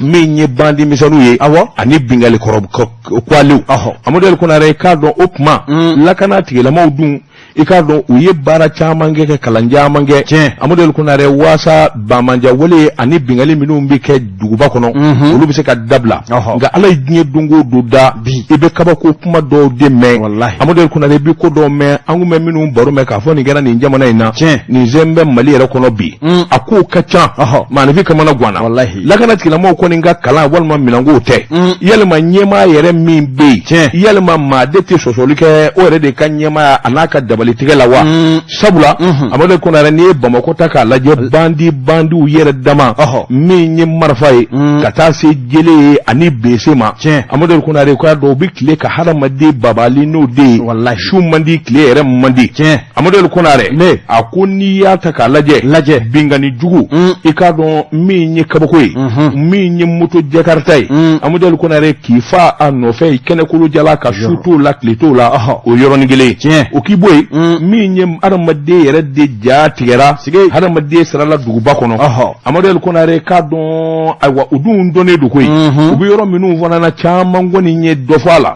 min ye bandi misɛnninw ye ani bingali kwalew Amadou Konare k'a dɔn o tuma lakana tigilamaw dun i k'a dɔn u ye baara caman kɛ ka kalan caman kɛ Amadou Konare waasa Bamanja wale ani bingali minnu bɛ kɛ duguba kɔnɔ olu bɛ se ka dabila nka Ala ye diɲɛ don o don da i bɛ kabako kuma dɔw de mɛn Amadou Konare bi ko dɔw mɛn an kun bɛ minnu baro mɛn k'a fɔ nin kɛra nin jamana in na nin zɛn bɛ Mali yɛrɛ kɔnɔ bi a kow ka ca maanifin kamana ganna lakana tigilamaw kɔni ka kalan walima minɛnkow tɛ yalima ɲɛmaa yɛrɛ min bɛ yen yalima maa de tɛ sɔsɔli kɛ o yɛrɛ de ka ɲɛmaaya a n'a ka dabali tigɛ la wa sabula Amadou Konare ni ye Bamakɔ ta k'a lajɛ bandiw yɛrɛ dama min ye marifa ye ka taa se jele ye ani bese ma Amadou Konare ko dɔw bi tile ka hadamaden babali n'o de ye su man di tile yɛrɛ man di Amadou Konare a ko n'i y'a ta k'a lajɛ bingani jugu i k'a dɔn min ye kabako ye min ye moto jakarta ye Amadou Konare k'i fa a nɔfɛ kɛnɛkolo jala ka su t'o la tile t'o la o yɔrɔnin kelen o k'i bɔ yen min ye adamaden yɛrɛ de ja tigɛra adamaden sarala duguba kɔnɔ Amadou Konare k'a dɔn ayiwa u dun dɔnnen don koyi u bɛ yɔrɔ minnu fana na caman kɔni ye dɔ fɔ a la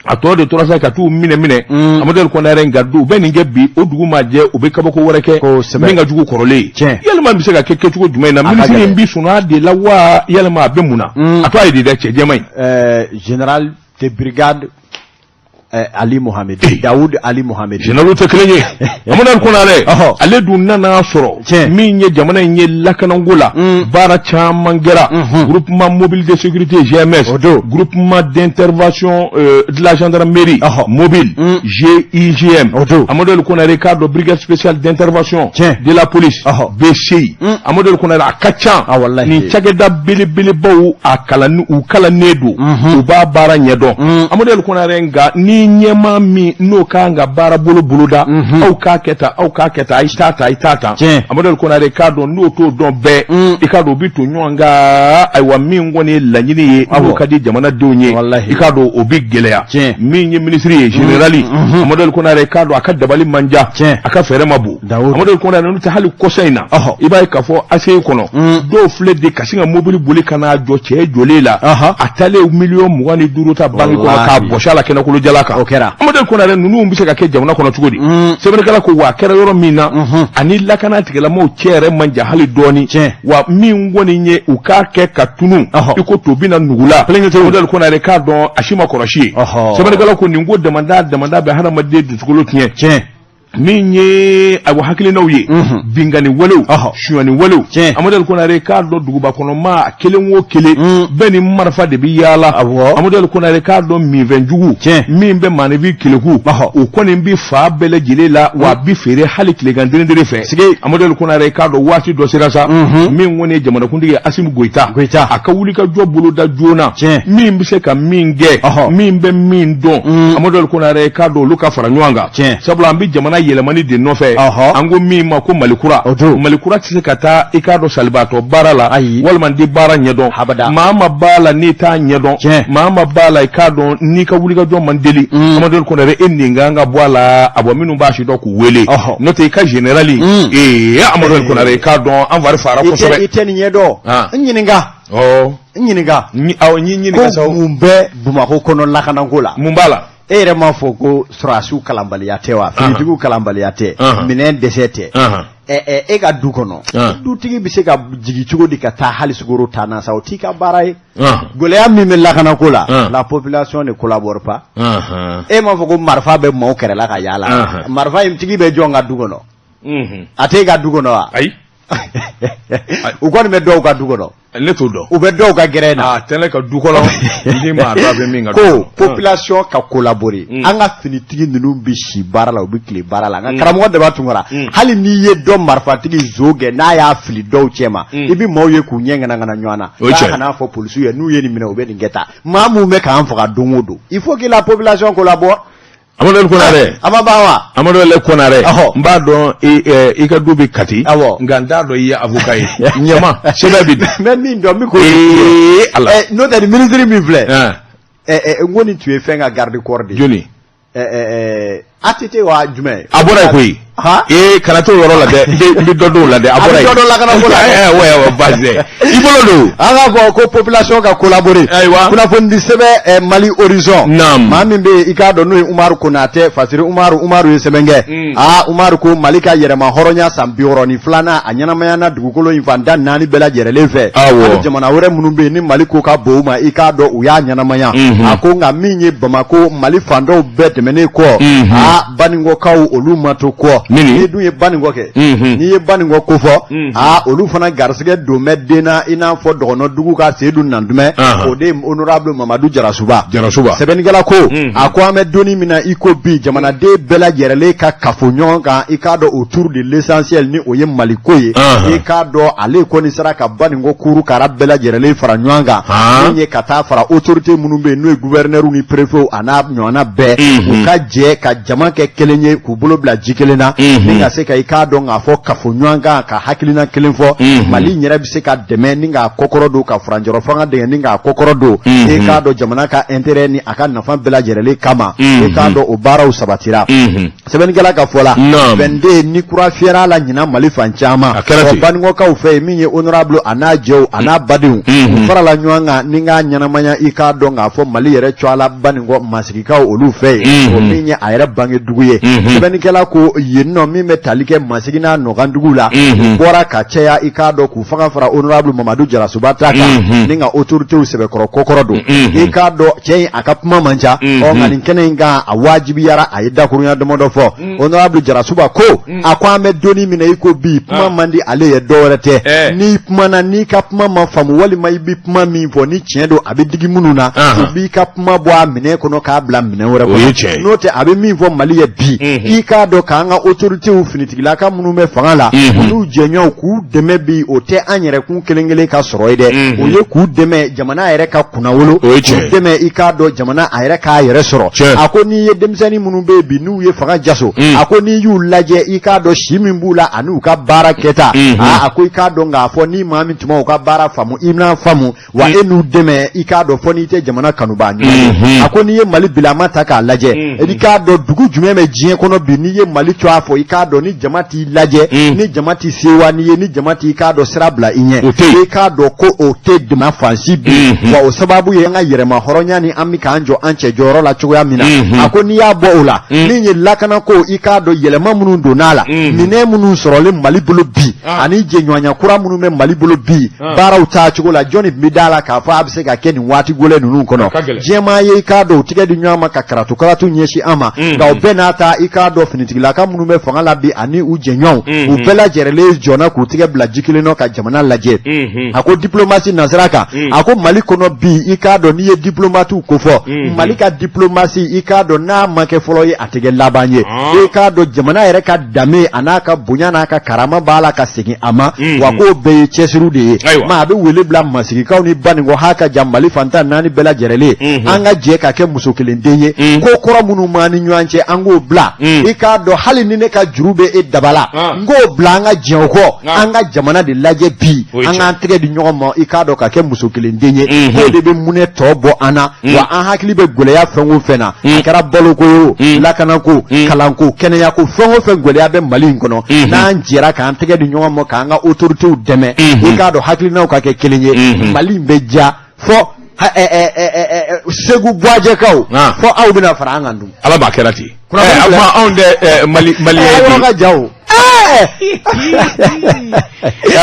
a tɔ de tora sa ka t'u minɛ Amadou Konare nka u bɛ nin kɛ bi o dugu ma jɛ u bɛ kabako wɛrɛ kɛ min ka jugu kɔrɔlen yalima bɛ se ka kɛ kɛcogo jumɛn na minisiri in bi sɔnna de la wa yalima a bɛ mun na a tɔ a ye de dɛ cɛ jɛman in général de brigade Ali Mohamed Daoud Ali Mohamed général tɛ kelen ye Amadou Konare ale dun nana sɔrɔ min ye jamana in ye lakanako la baara caman kɛra groupement mobile de sécurité GMS groupement d'intervention de la gendarmerie mobile GIGM Amadou Konare k'a dɔn brigade spéciale d'intervention de la police BCI Amadou Konare a ka ca nin cakɛda belebelebaw a kalannen don u b'a baara ɲɛdɔn Amadou Konare nka ni ɲɛmaa min n'o kan ka baara boloda aw k'a kɛ tan aw k'a kɛ tan a t'a ta Amadou Konare k'a dɔn n'o t'o dɔn bɛɛ i k'a dɔn u bi to ɲɔgɔn kan ayiwa min kɔni ye laɲini ye n'o ka di jamanadenw ye i k'a dɔn o bi gɛlɛya min ye minisiri ye générali Amadou Konare k'a dɔn a ka dabali man ja a ka fɛɛrɛ ma bon Amadou Konare n'o tɛ hali kɔsa in na i b'a ye k'a fɔ ACI kɔnɔ dɔw filɛ de ka sin ka mobili boli ka n'a jɔ cɛ jɔlen la a taalen 25 ta banque kɔnɔ k'a bɔsi a la kɛnɛkolo jala kan Amadou Konare ninnu bɛ se ka kɛ jamana kɔnɔ cogo di sɛbɛnnikɛla ko wa kɛra yɔrɔ min na ani lakana tigilamaw cɛ yɛrɛ man jan hali dɔɔni wa min kɔni ye u k'a kɛ ka tunu i ko to bina nugula Amadou Konare k'a dɔn a si ma kɔlɔsi ye sɛbɛnnikɛla ko nin ko damanda bɛ hadamaden dusukolo tiɲɛ min ye ayiwa hakilinaw ye bingani walew suyani walew Amadou Konare k'a dɔn duguba kɔnɔ maa kelen o kelen bɛɛ ni marifa de bi yaala Amadou Konare k'a dɔn minfɛnjugu min bɛ maanifin keleku o kɔni bi fa bɛɛ lajɛlen la wa a bi feere hali tilegan dere fɛ Amadou Konare k'a dɔn waati dɔ sera sa min kɔni ye jamanakuntigi ye Assimi Goïta a ka wulikajɔ boloda joona min bɛ se ka min kɛ min bɛ min dɔn Amadou Konare k'a dɔn olu ka fara ɲɔgɔn kan sabula an bi jamana yɛlɛmani de nɔfɛ an ko min ma ko Malikura tɛ se ka taa i k'a dɔn salibaatɔ baara la walima di baara ɲɛdɔn maa ma b'a la n'i t'a ɲɛdɔn maa ma b'a la i k'a dɔn n'i ka wulikajɔ man deli Amadou Konare e nin kan ka bɔ a la a bɔ minnu b'a si dɔn k'u wele n'o tɛ i ka générali Amadou Konare i k'a dɔn an fari fara kosɛbɛ i tɛ nin ɲɛdɔn n ɲininka ko mun bɛ Bamakɔ kɔnɔ lakanako la mun b'a la e yɛrɛ m'a fɔ ko sɔrɔdasiw kalanbaliya tɛ wa finitigiw kalanbaliya tɛ minɛn dɛsɛ tɛ e ka du kɔnɔ dutigi bɛ se ka jigi cogo di ka taa hali sugaro taa na sa o t'i ka baara ye gɛlɛya min bɛ lakana ko la la population ne collabore pas e m'a fɔ ko marifa bɛ maaw kɛrɛla ka yaala marifa in tigi bɛ jɔn ka du kɔnɔ a t'e ka du kɔnɔ wa ayi u kɔni bɛ dɔw ka du kɔnɔ ne t'o dɔn u bɛ dɔw ka gɛrɛ na tɛnɛ ka du kɔnɔ ni marifa bɛ min ka ko population ka collaborer an ka finitigi ninnu bɛ si baara la u bɛ tile baara la nka karamɔgɔ de b'a tunkara hali n'i ye dɔ marifatigi zo gɛn n'a y'a fili dɔw cɛ ma i bɛ maaw ye k'u ɲɛ ŋanagana ɲɔgɔn na k'a kana fɔ polisiw ye n'u ye nin minɛ u bɛ nin kɛ tan maa mun bɛ k'an faga don o don il faut que la population collabore. Amadou Konare Amabawa Amadou Le Konare mba don i ka du bi kati nga nda do yi avocat yi nyama sebe bi mais min do mi ko no da ministre mi vle ngoni tu e fenga garde corps de joni atete wa jume abora ko yi kanato yoro la de bi dodo la de abora dodo la kana ko la ouais base ibolo do aga bo ko population ka collaborer kuna fondi sebe Mali horizon ma min be ikado no Umar Konate fasiri Umaru yesebenge Umar ko Malika yerema horonya sambioro ni flana anyana mayana dugukolo infanda nani bela jerele fe alo jamana wore munun be ni Maliko ka bouma ikado uya nyana maya akonga minye Bamako Mali fando betemene ko baningo kaw olumato ko ni dun ye baningo ke ni ye baningo ko fo olu fana garsige do medena ina fo dogono dugu ka sedu nandume o de honorable Mamadou Jarasuba sebenigala ko akwa me doni mina iko bi jamana de bela yerele ka kafonyon ka ikado autour de l'essentiel ni oye Maliko ye ikado ale ko ni sara ka baningo kuru kara bela yerele fara nywanga ni kata fara autorité munumbe no gouverneur ni préfet ana nyona be ka je ka jama ke kelenye ku bolo bla jikelena ninga se ka ikado nga fo kafonywanga ka hakilina kelen fo Mali nyere bi se ka deme ninga kokoro do ka franjoro fanga de ninga kokoro do ikado jamana ka intérêt ni aka nafa bela yerele kama ikado obara usabatira sebenigala ka fola bende ni kura fiera la nyina Mali fanchama o baningo ka ufe minye honorable anajo anabadu fara la nywanga ninga nyana manya ikado nga fo Mali yere chwala baningo masikika olu fe o minye ayere bange duguye sebenigala ko yenno mi metalike masigina no gandugula bora ka cheya ikado ku fanga fara honorable Mamadou Jarasuba taka ninga autorité u sebe kokoro do ikado chey akapuma manja o ngani kenenga awajibi yara ayida kurunya domodo fo honorable Jarasuba ko akwa me doni mina iko bi puma mandi ale ye dorete ni puma na ni kapuma mafamu wali mai bi puma mi fo ni chedo abidigi mununa bi kapuma bo amine kono ka bla mine wora ko note abe mi fo Mali ye bi ikado kanga autorité u finitigila ka munu me fangala nu jenyo ku deme bi o te anyere kun kelengele ka soroide o ye ku deme jamana yere ka kunawolo deme ikado jamana ayere ka yere soro ako ni ye demsani munu be bi nu ye fanga jaso ako ni yu laje ikado shimimbula anu ka bara keta ako ikado nga fo ni mami tuma ka bara famu imna famu wa enu deme ikado fo ni te jamana kanuba ako ni ye Mali bilama taka laje ikado dugu jume me jien kono bi ni ye Mali twa fo ikado ni jamati laje ni jamati sewa ni ye ni jamati ikado sirabla inye ikado ko o te dema fansi bi wa o sababu ye nga yerema horonya ni amika anjo anche joro la chuya mina ako ni ya bo ola ni ye lakana ko ikado yelema munu donala mine munu sorole Mali bolo bi ani je nywanya kura munu me Mali bolo bi bara uta chugo la Johnny midala ka fa abse ka keni wati gole nunu kono jema ye ikado tige di nywama ka karatu nyeshi ama ga obenata ikado finitigila ka munu me fanga labi ani uje nyon u bela jerele jona ku tige bla jikile no ka jamana laje ako diplomatie nazaraka ako Mali kono bi ikado ni ye diplomatu ko fo Mali ka diplomatie ikado na make folo ye atige labanye ikado jamana yere ka dame anaka bunyana ka karama bala ka sigi ama wako be chesiru de ma be wele bla masigi ka ni baningo haka jambali fanta nani bela jerele anga je ka ke musokelendeye ko kora munu mani nyanche ango bla ikado hali nine ka jurube e dabala ngo bla anga jenko anga jamana de laje bi anga tige di nyomo ikado ka ke musokelendeye ko de be mune tobo ana wa an hakili be gole ya fengo fena akara bolo ko lakana ko kalanko kene ya ko fengo fen gole ya be Mali ngono na njera ka tige di nyomo ka anga autorité deme ikado hakili na ka ke kelenye Mali beja fo segu boaje kaw fo awbina faranga ndum ala ba kerati ama on de Mali ka jaw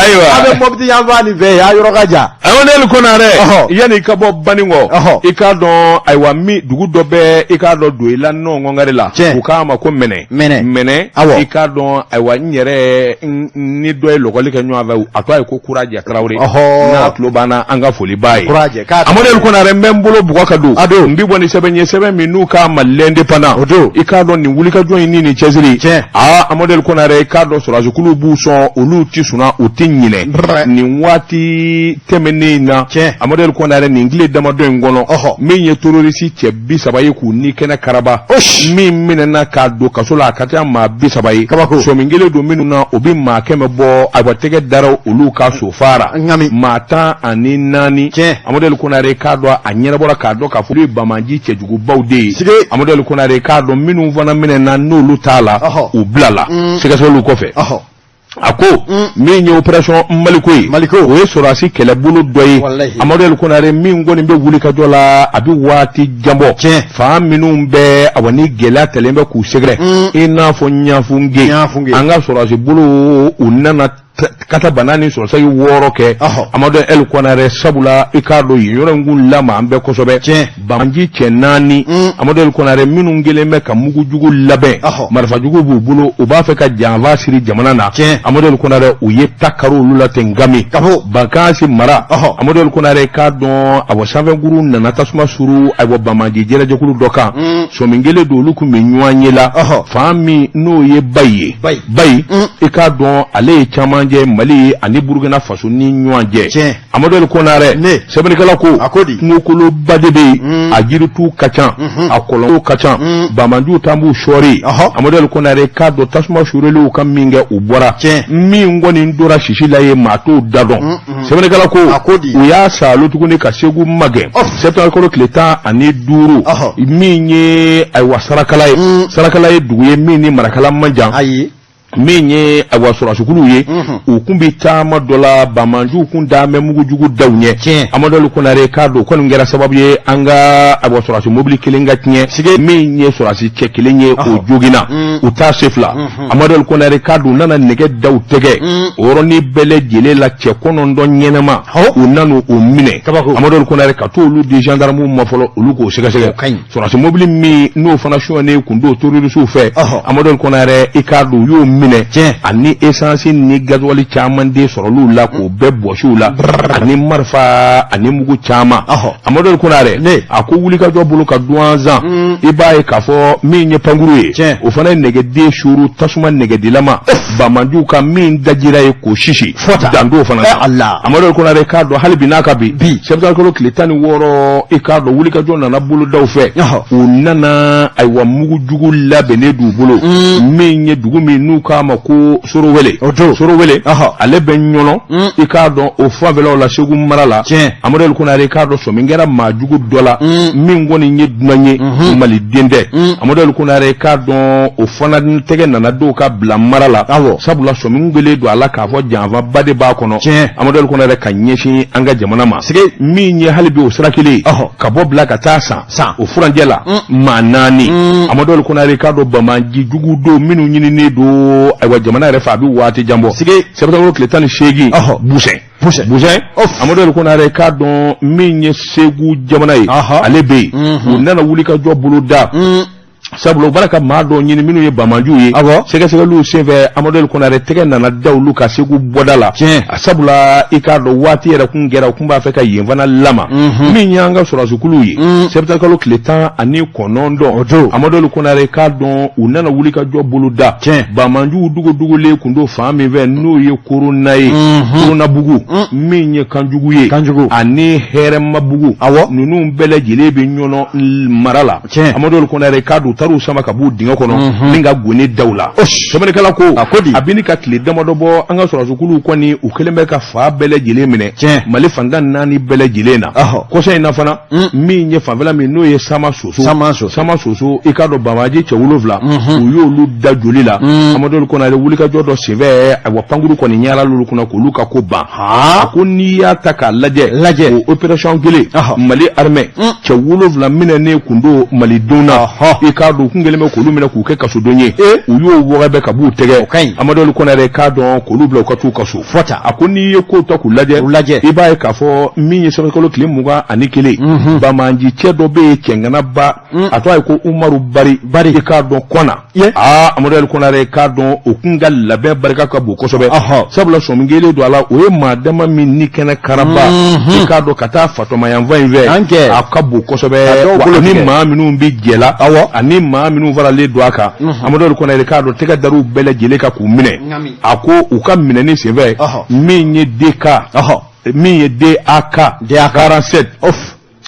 ayiwa abe mobti yanfani ve ya yoro kaja awonel konare yani ka bo baningo ika don aywa mi dugu do be ika do do ila no ngongare la ku ka ma ko mene ika don aywa nyere ni do e lokoli ke nyu ava atwa ko courage Traoré na klobana anga foli bayi amodel konare membolo bugo kadu mbi boni sebenye sebe minu ka malende pana ika don ni wulika join ni cheziri amodel konare ika do sura zukulu bu so olu ti suna otinyine ni wati temene na amodel konare ni ngle damado ngono min ye terrorisi che bisabaye ku ni kena karaba min minena ka do kasola kata ma bisabaye so mingele do minu na obi ma keme bo abatege daro olu ka so fara mata ani nani amodel konare ka do anyere bora ka do ka fulu bamanji che jugu bawde amodel konare ka do minu vana minena no lutala o blala sika so lu kofe ako min ye operation maliko o sorasi kele bulu doyi amadou konare min ngoni be wuli ka jola abi wati jambo fa minum be awani gela telembe ku segre ina fo nyafunge anga sorasi bulu unana kata banani so sai woro ke amado el konare sabula ikado yoro ngun lama ambe kosobe banji chenani amado el konare minun gele meka mugu jugu labe marfa jugu bubulo ubafe ka janva siri jamana na amado el konare uye takaru lula tengami bakasi mara amado el konare kadon abo save guru nana tasuma suru abo bamanji jere jekulu doka so mingele do luku menywanyela fami no ye bayi ikadon ale chama Mali ani Burkina Faso ni nyuanje amadou konare sebeni kala ko ngokolo badebe agiritu kacan akolon kacan bamandu tambu shori amadou konare kado tasma shurelu kaminge ubora mi ngoni ndora shishilaye mato dadon sebeni kala ko uya salu tukuni kasegu mage septa ko kleta ani duru minye ay wasarakalaye duye mini marakala manjan minye awasura sukulu ye ukumbi tama dola bamanju kunda memugu jugu dawnye amadolu konare kado kon ngera sababu ye anga awasura su mobile kilinga tnye minye sura si chekilenye o jogina uta sefla amadolu konare kado nana nege daw tege oroni bele jele la chekono ndo nyenema unanu umine amadolu konare katolu de gendarme mafolo uluko sega sura su mobile mi no fana shone kundo toruru su fe amadolu konare ikado yo ani essence ni gazwali chaman de sorolu la ko bebbo shula ani marfa ani mugu chama amadol kunare ako wuli ka jobulu ka duanza ibaye ka fo minye panguruye o fana nege de shuru tasuma nege dilama bamandu ka min dajira e ko shishi dando fana Allah amadol kunare ka do halbi naka bi sebta ko klitani woro e ka do wuli ka jonna na bulu dawfe unana ay wa mugu jugu la benedu bulu minye dugu minu ka ko soro wele ale ben nyono ikado o favela la segu marala amodel kunare ikado so mingera majugu dola mingoni nyednanye mali dende amodel kunare ikado o fana tege nana do ka bla marala sabula so mingele do ala ka fo janva bade ba kono amodel kunare kanyeshi anga jamana ma sige minye halibi o srakili ka bo bla ka tasa o furanjela manani amodel kunare ikado bamanji jugu do minu nyini ne do aywa jamana refa bi wati jambo sige sebta ko kletan shegi Bousin amadou konare ka don minye segu jamana yi alebe nana wuli ka job bulu da sablo baraka mado nyini minu ye bamanju ye sega lu seve amadou konare tege nana dawlu ka segu bodala sabula ikado wati era kungera kumba feka yevana lama minyanga sura zukulu ye sebta ko kletan ani konondo amadou konare ka don unana wuli ka job bulu da bamanju dugo le kundo fami ve no ye korona ye korona bugu minye kanjugu ye ani herema bugu nunu bele jilebe nyono marala amadou konare ka do taru sama kabu dinga kono ninga goni dawla somene kala ko abini ka kle damodobo anga sura zukulu kwani ukelembe ka fa bele jile mine mali fandan nani bele jile na ko sai na fana mi nye favela mi no ye sama soso ikado bamaji che wulovla uyo lu da jolila amadol kona le wulika jodo seve awa panguru koni nyala lulu kuna ko luka ko ba ko ni ya taka laje operation gele mali armée che wulovla mine ne kundo mali dona ikado do kungeleme ko lumina ku ke kaso donye uyo wo be ka bu tege Amadou Konare ka don ko lubla ko tu kaso fota akoni ye ko to ku laje ibaye ka fo minye so ko kile muga anikele ba manji chedo be kengana ba atwa ko Umaru bari ka don kona Amadou Konare ka don okungal labe barka ka bu ko sobe sabula so mingele do ala o e madama min ni kena karaba ka do kata fatoma yan 20 akabu ko sobe ni ma minu bi jela ani ma minu vara le do aka Amadou Konare ka do tega daru bele jele ka ku mine ako u ka mine ni seve minye deka minye de aka 47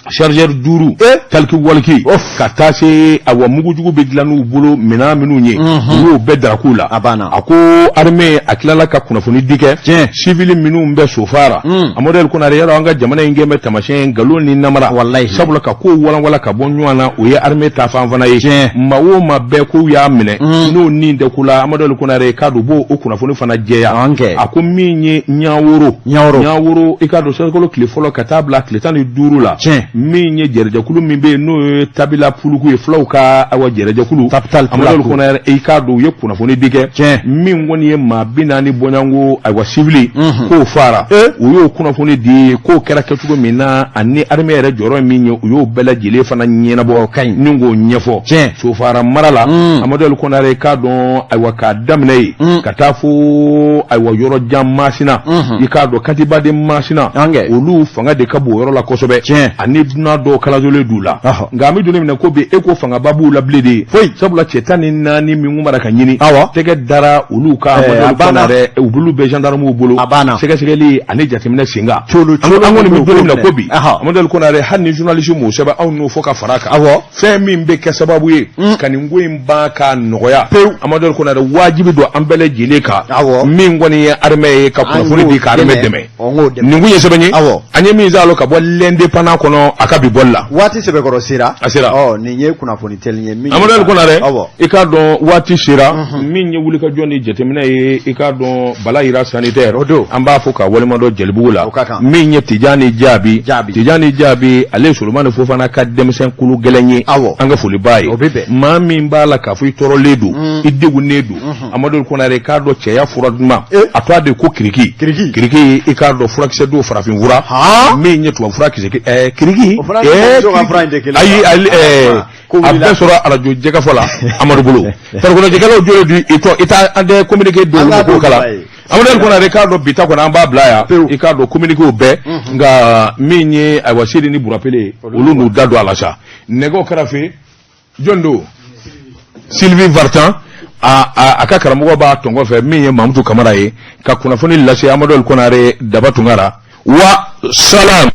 chargeur duru talki walki katase awa mugujugu be glanu bolo mena minu nye wo be drakula ako armée akilala ka kunafoni dike civil minu mbe sofara Amadou Konare yaro anga jamana ingeme tamashen galo ni namara wallahi sabula ka ko wala ka bonnyana o ye armée ta fanfana ye mawo mabbe ko ya mine no ni de kula Amadou Konare ka do bo o kunafoni fana jeya ako minye nyaworo ikado sekolo klifolo katabla kletani duru la minye jerejakulu mimbe no tabila puluku e flauka awa jerejakulu Amadou Konare ikado ye kunafoni dike min woni ye mabina ni bonyango awa civili ko fara uyo kunafoni di ko kera ketugo mina ani armée re joro minye uyo bela jile fana nyena bo ningo nyefo so fara marala Amadou Konare ikado awa ka damnei katafu awa yoro jam masina ikado katiba de masina olu fanga de kabo yoro la kosobe ani duna do kala jole dula ngami dole mina ko be eko fanga babu la blede foi sabula chetani nani mi ngumara kanyini tege dara ulu ka Amadou Konare ubulu be gendarme ubulu sege ani jatimina singa angoni mi dole mina ko bi Amadou Konare hanni journalisme mo seba aw no foka faraka fe mi mbe ke sababu ye kani ngoy mba ka nogoya Amadou Konare wajibi do ambele jile ka mi ngoni armée ka kunafuni di ka armée deme ni nguye sebenyi anye mi zalo ka bo lende pana kono akabi bolla wati sebe koro sira ni nye kunafuni telinye mi Amadou Konare ikado wati sira mi nye wuli ka joni jetemina ye ikado bala ira sanitaire amba foka walima do jelbula mi nye Tijani Jabi ale Solomane Fofana ka demsen kulu gelenye anga fuli baye ma mi mbala ka fu toro ledu idegu nedu Amadou Konare kado cheya furaduma atwa de ko kiriki ikado furakse do farafin wura mi nye tuwa furakse kiriki abbe sura radio jega fola Amadou Bolo tarkono jegalo jole du ita ande communiquer do ko kala Amadou Konare kado bita ko namba blaya ikado communiquer be nga minye awasiri ni burapele olunu dado alasha nego karafe jondo Sylvie Vartan aka karamugo ba tongo fe minye Mamadou Kamara ye ka kunafoni lase Amadou Konare dabatungara wa salam.